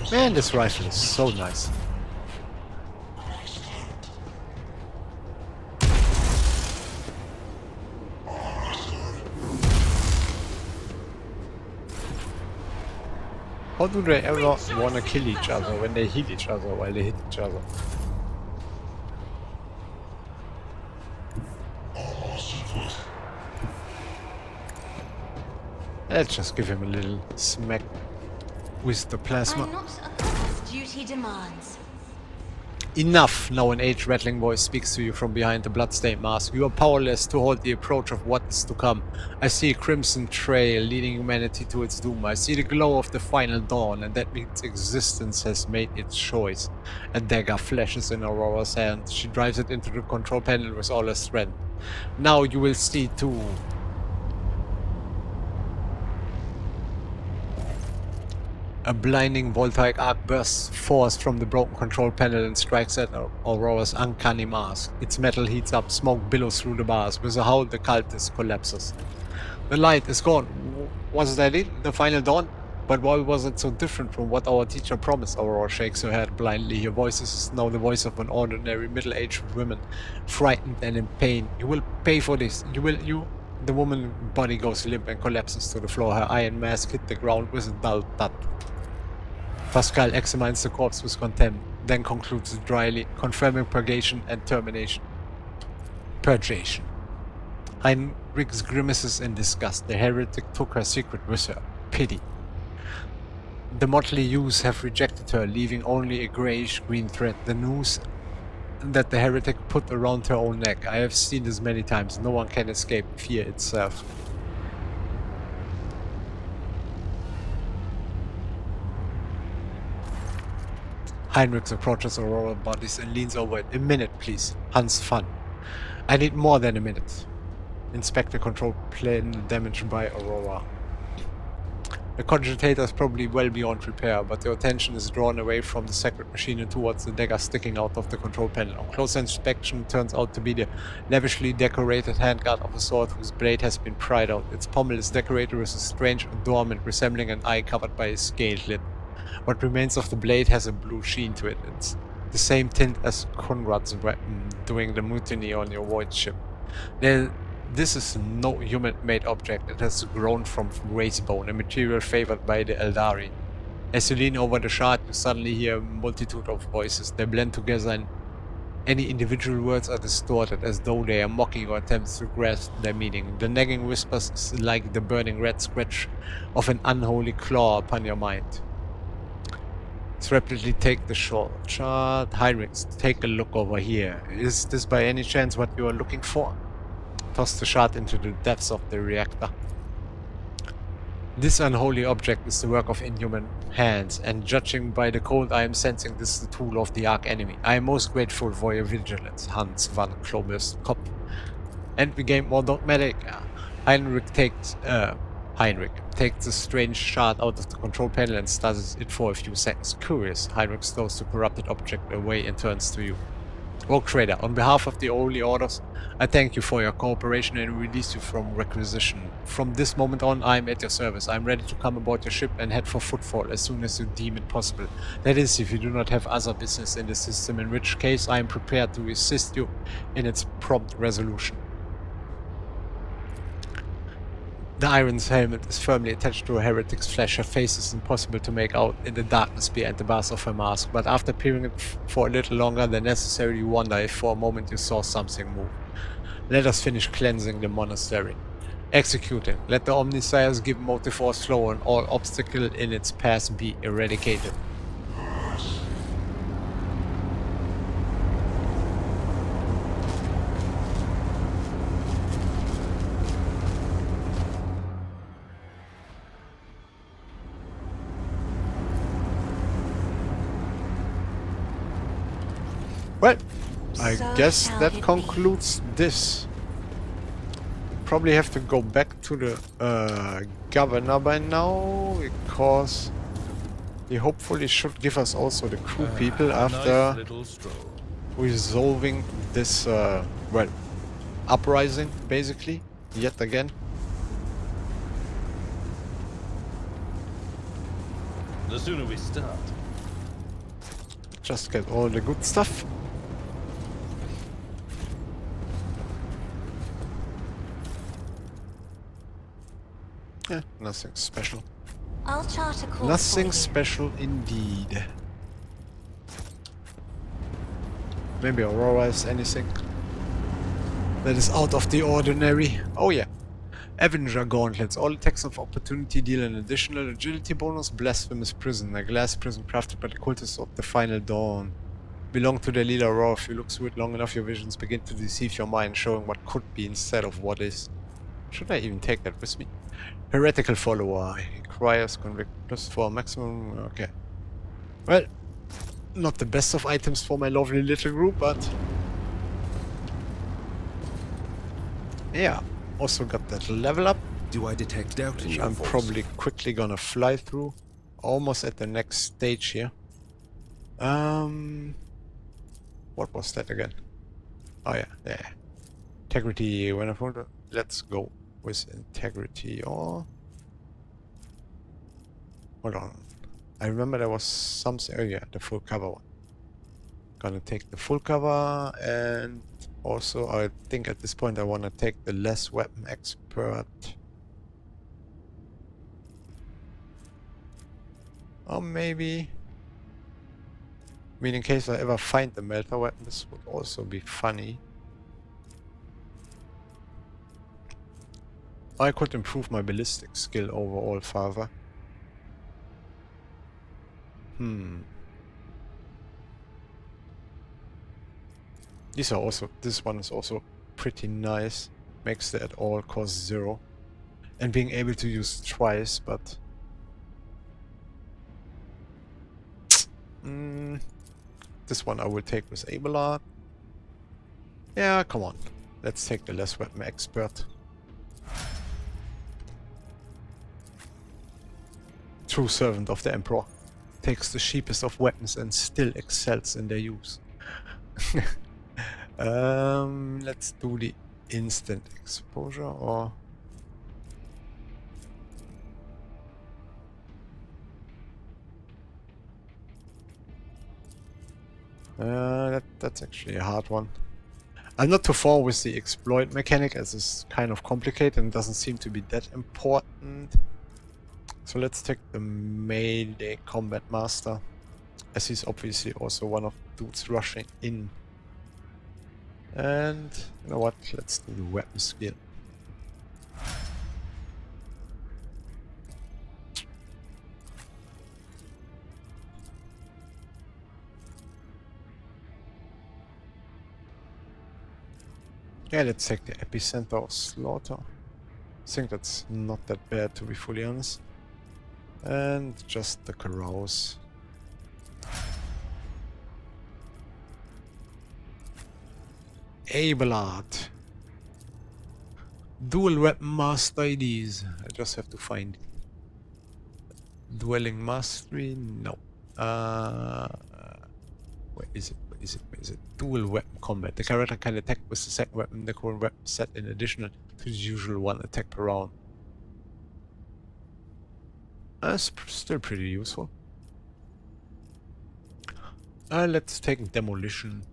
Man, this rifle is so nice. How do they ever want to kill each other when they heal each other while they hit each other? Let's just give him a little smack with the plasma. I'm not a class duty demands. Enough! Now an age-rattling voice speaks to you from behind the bloodstained mask. You are powerless to halt the approach of what is to come. I see a crimson trail leading humanity to its doom. I see the glow of the final dawn, and that means existence has made its choice. A dagger flashes in Aurora's hand. She drives it into the control panel with all her strength. Now you will see too. A blinding voltaic arc bursts forth from the broken control panel and strikes at Aurora's uncanny mask. Its metal heats up, smoke billows through the bars. With a howl, the cultist collapses. The light is gone. Was that it? The final dawn? But why was it so different from what our teacher promised? Aurora shakes her head blindly. Her voice is now the voice of an ordinary middle-aged woman, frightened and in pain. You will pay for this. You... The woman's body goes limp and collapses to the floor. Her iron mask hit the ground with a dull thud. Pascal examines the corpse with contempt, then concludes dryly, confirming purgation and termination. Purgation. Heinrichs grimaces in disgust. The heretic took her secret with her. Pity. The motley youths have rejected her, leaving only a greyish-green thread, the noose that the heretic put around her own neck. I have seen this many times. No one can escape fear itself. Heinrichs approaches Aurora's bodies and leans over it. A minute, please. Hans Fun. I need more than a minute. Inspect the control plane damaged by Aurora. The cogitator is probably well beyond repair, but your attention is drawn away from the sacred machine and towards the dagger sticking out of the control panel. On closer inspection, it turns out to be the lavishly decorated handguard of a sword whose blade has been pried out. Its pommel is decorated with a strange adornment resembling an eye covered by a scaled lid. What remains of the blade has a blue sheen to it. It's the same tint as Conrad's weapon during the mutiny on your void ship. This is no human-made object. It has grown from race bone, a material favored by the Eldari. As you lean over the shard, you suddenly hear a multitude of voices. They blend together and any individual words are distorted, as though they are mocking your attempts to grasp their meaning. The nagging whispers is like the burning red scratch of an unholy claw upon your mind. Let's rapidly take the short shard. Heinrichs, take a look over here. Is this by any chance what you are looking for? Toss the shard into the depths of the reactor. This unholy object is the work of inhuman hands, and judging by the cold I am sensing, this is the tool of the arch-enemy. I am most grateful for your vigilance, Hans van Klobers Kopf. And we gain more dogmatic. Heinrich takes the strange shard out of the control panel and studies it for a few seconds. Curious, Heinrich throws the corrupted object away and turns to you. Rogue Trader, on behalf of the Holy Orders, I thank you for your cooperation and release you from requisition. From this moment on, I am at your service. I am ready to come aboard your ship and head for Footfall as soon as you deem it possible. That is, if you do not have other business in the system, in which case I am prepared to assist you in its prompt resolution. The iron's helmet is firmly attached to a heretic's flesh. Her face is impossible to make out in the darkness behind the bars of her mask, but after peering it for a little longer than necessary, you wonder if for a moment you saw something move. Let us finish cleansing the monastery. Execute it. Let the Omnissiah's give motive force flow and all obstacle in its path be eradicated. Well, I So guess shall that it be. concludes this. Probably have to go back to the governor by now, because he hopefully should give us also the crew people Nice after little stroll. resolving this, well, uprising, basically, yet again. The sooner we start. Just get all the good stuff. Yeah, nothing special. I'll chart a course Nothing for you. special indeed. Maybe Aurora is anything that is out of the ordinary. Oh yeah. Avenger Gauntlets. All attacks of opportunity deal an additional agility bonus. Blasphemous Prison. A glass prison crafted by the cultists of the Final Dawn. Belong to their leader Aurora. If you look through it long enough, your visions begin to deceive your mind, showing what could be instead of what is. Should I even take that with me? Heretical Follower. Requires convict +4 maximum. Okay. Well, not the best of items for my lovely little group, but yeah. Also got that level up, Do I detect doubt in which your I'm voice? probably quickly gonna fly through. Almost at the next stage here. What was that again? Oh yeah, yeah. Integrity. When I found it, let's go with integrity. Or hold on. I remember there was something. Oh yeah, the full cover one. Gonna take the full cover, and also I think at this point I wanna take the less weapon expert. Or maybe, I mean, in case I ever find the melter weapon, this would also be funny. I could improve my ballistic skill overall further. These are also, this one is also pretty nice. Makes the at all cost 0. And being able to use twice, but this one I will take with Abelard. Yeah, come on. Let's take the less weapon expert. True servant of the Emperor. Takes the cheapest of weapons and still excels in their use. Let's do the instant exposure, or that's actually a hard one. I'm not too far with the exploit mechanic, as it's kind of complicated and doesn't seem to be that important. So let's take the melee combat master, as he's obviously also one of the dudes rushing in. And you know what? Let's do the weapon skill. Yeah, let's take the epicenter of slaughter. I think that's not that bad, to be fully honest. And just the carouse. Abelard. Dual weapon master IDs. I just have to find it. Dwelling mastery? No. Where is it? Where is it? Where is it? Dual weapon combat. The character can attack with the second weapon, the current weapon set in addition to the usual one attack per round. That's still pretty useful. Let's take demolition.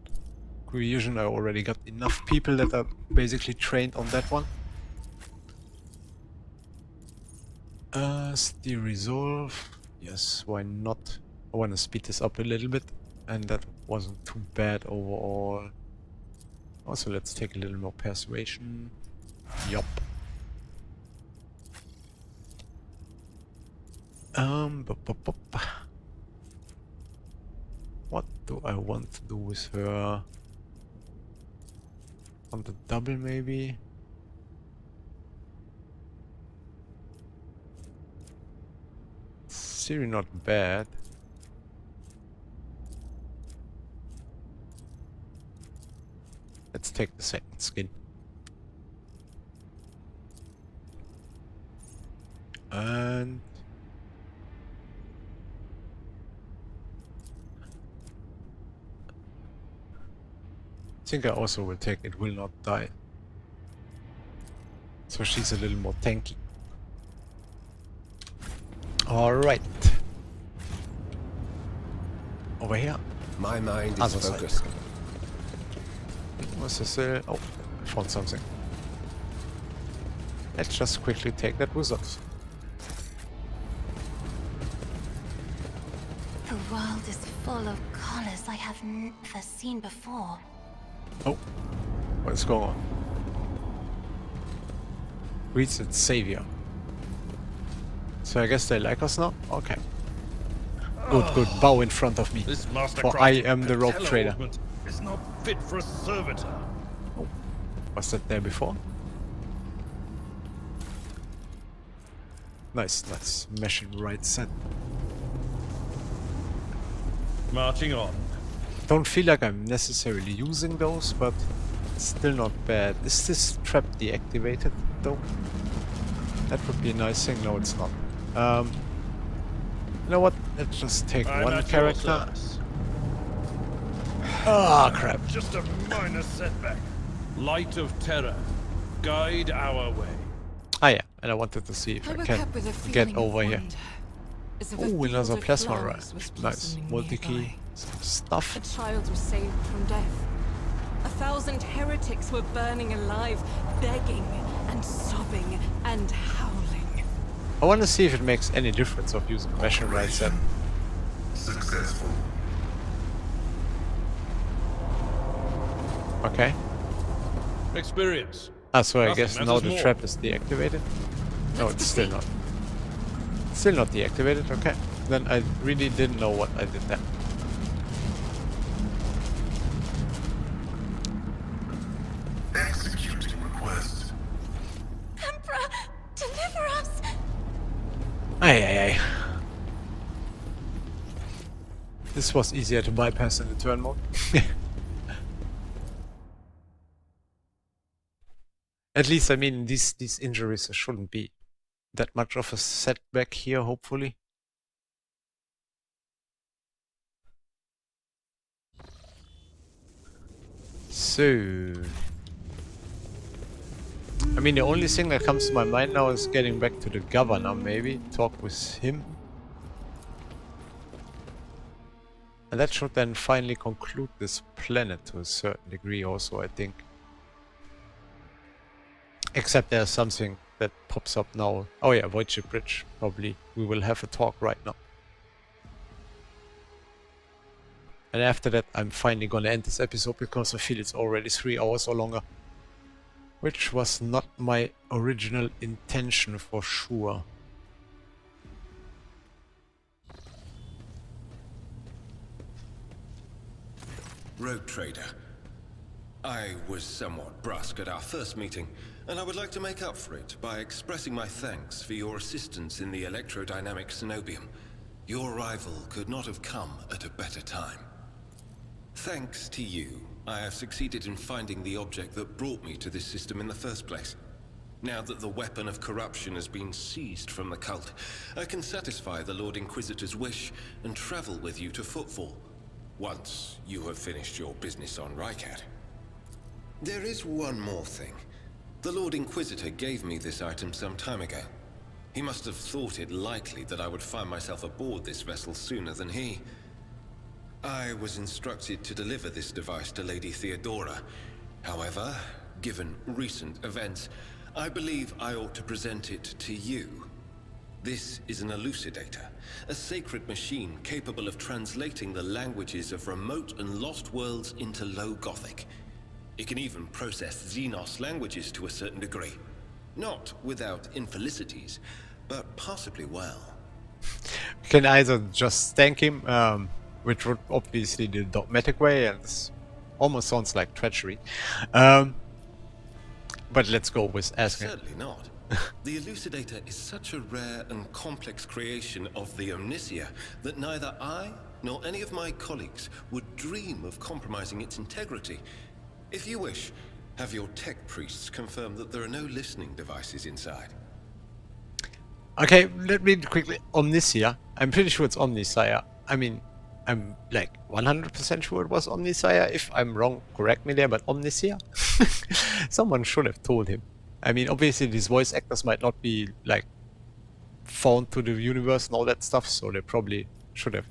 Cohesion, I already got enough people that are basically trained on that one. Steer resolve. Yes, why not? I want to speed this up a little bit, and that wasn't too bad overall. Also, let's take a little more persuasion. Yup. What do I want to do with her? On the double, maybe? It's really not bad. take the second skin. And I think I also will take It Will Not Die. So she's a little more tanky. Alright. Over here. My mind is Other side. focused. What's this? Oh, I found something. Let's just quickly take that wizard. The world is full of colors I have never seen before. Oh, what's going on? Greets its savior. So I guess they like us now? Okay. Good, good. Bow in front of me. This For I am the rope trader. It's not fit for a servitor. Oh, was that there before? Nice, nice. Mission right set. Marching on. Don't feel like I'm necessarily using those, but it's still not bad. Is this trap deactivated though? That would be a nice thing. No, it's not. You know what? Let's just take I'm one at your character. service. Ah, crap. Just a minor setback. Light of terror, guide our way. Ah, yeah. And I wanted to see if I can get over here. Oh, another plasma rod. Nice. Multi-key. Some stuff. A child was saved from death. 1,000 heretics were burning alive, begging and sobbing and howling. I want to see if it makes any difference of using Mission right set. Successful. Okay. Experience. Ah, so I Nothing guess now matters the more. trap is deactivated? No, it's still not. Still not deactivated, okay. Then I really didn't know what I did there. Executing request. Emperor, deliver us! Ay, ay, ay. This was easier to bypass in the turn mode. At least, I mean, these injuries shouldn't be that much of a setback here, hopefully. So, I mean, the only thing that comes to my mind now is getting back to the governor, maybe, talk with him. And that should then finally conclude this planet to a certain degree also, I think. Except there's something that pops up now. Oh yeah, Void Ship Bridge. Probably we will have a talk right now. And after that, I'm finally gonna end this episode because I feel it's already 3 hours or longer. Which was not my original intention for sure. Rogue Trader. I was somewhat brusque at our first meeting, and I would like to make up for it by expressing my thanks for your assistance in the electrodynamic Cenobium. Your arrival could not have come at a better time. Thanks to you, I have succeeded in finding the object that brought me to this system in the first place. Now that the weapon of corruption has been seized from the cult, I can satisfy the Lord Inquisitor's wish and travel with you to Footfall, once you have finished your business on Rycat. There is one more thing. The Lord Inquisitor gave me this item some time ago. He must have thought it likely that I would find myself aboard this vessel sooner than he. I was instructed to deliver this device to Lady Theodora. However, given recent events, I believe I ought to present it to you. This is an elucidator, a sacred machine capable of translating the languages of remote and lost worlds into Low Gothic. It can even process Xenos languages to a certain degree. Not without infelicities, but possibly well. We can either just thank him, which would obviously the dogmatic way, and this almost sounds like treachery. But let's go with asking. Certainly not. The Elucidator is such a rare and complex creation of the Omnissiah that neither I nor any of my colleagues would dream of compromising its integrity. If you wish, have your tech priests confirm that there are no listening devices inside. Okay, let me quickly. Omnissiah. I'm pretty sure it's Omnissiah. I mean, I'm like 100% sure it was Omnissiah. If I'm wrong, correct me there, but Omnissiah? Someone should have told him. I mean, obviously these voice actors might not be like found to the universe and all that stuff, so they probably should have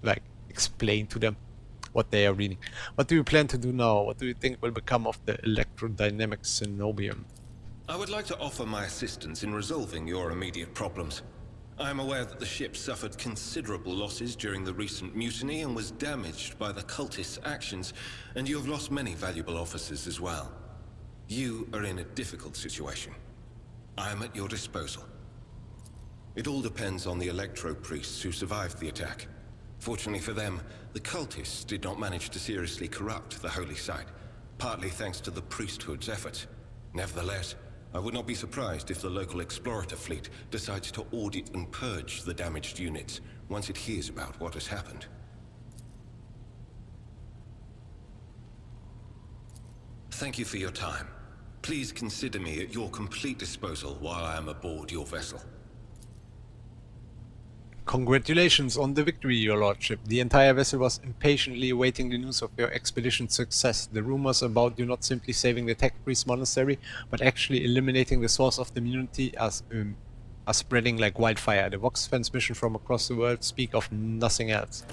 like explained to them what they are reading. What do you plan to do now? What do you think will become of the electrodynamic synobium? I would like to offer my assistance in resolving your immediate problems. I am aware that the ship suffered considerable losses during the recent mutiny and was damaged by the cultists' actions, and you have lost many valuable officers as well. You are in a difficult situation. I am at your disposal. It all depends on the electro-priests who survived the attack. Fortunately for them, the cultists did not manage to seriously corrupt the holy site, partly thanks to the priesthood's efforts. Nevertheless, I would not be surprised if the local explorator fleet decides to audit and purge the damaged units once it hears about what has happened. Thank you for your time. Please consider me at your complete disposal while I am aboard your vessel. Congratulations on the victory, your lordship. The entire vessel was impatiently awaiting the news of your expedition's success. The rumors about you not simply saving the tech priest monastery, but actually eliminating the source of the immunity are spreading like wildfire. The Vox transmission from across the world speak of nothing else.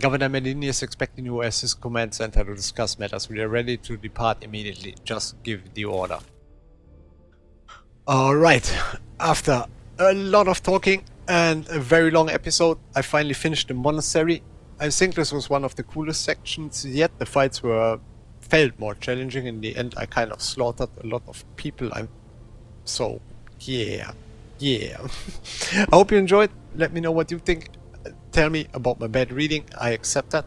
Governor Medini is expecting you as his command center to discuss matters. We are ready to depart immediately. Just give the order. Alright, after a lot of talking and a very long episode, I finally finished the monastery. I think this was one of the coolest sections yet. The fights felt more challenging. In the end, I kind of slaughtered a lot of people. So, yeah. I hope you enjoyed. Let me know what you think. Tell me about my bad reading. I accept that.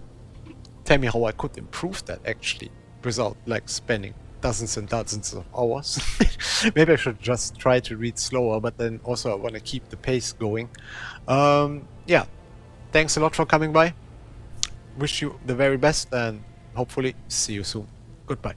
Tell me how I could improve that actually, without like spending dozens and dozens of hours. Maybe I should just try to read slower, but then also I want to keep the pace going. Yeah, thanks a lot for coming by. Wish you the very best and hopefully see you soon. Goodbye.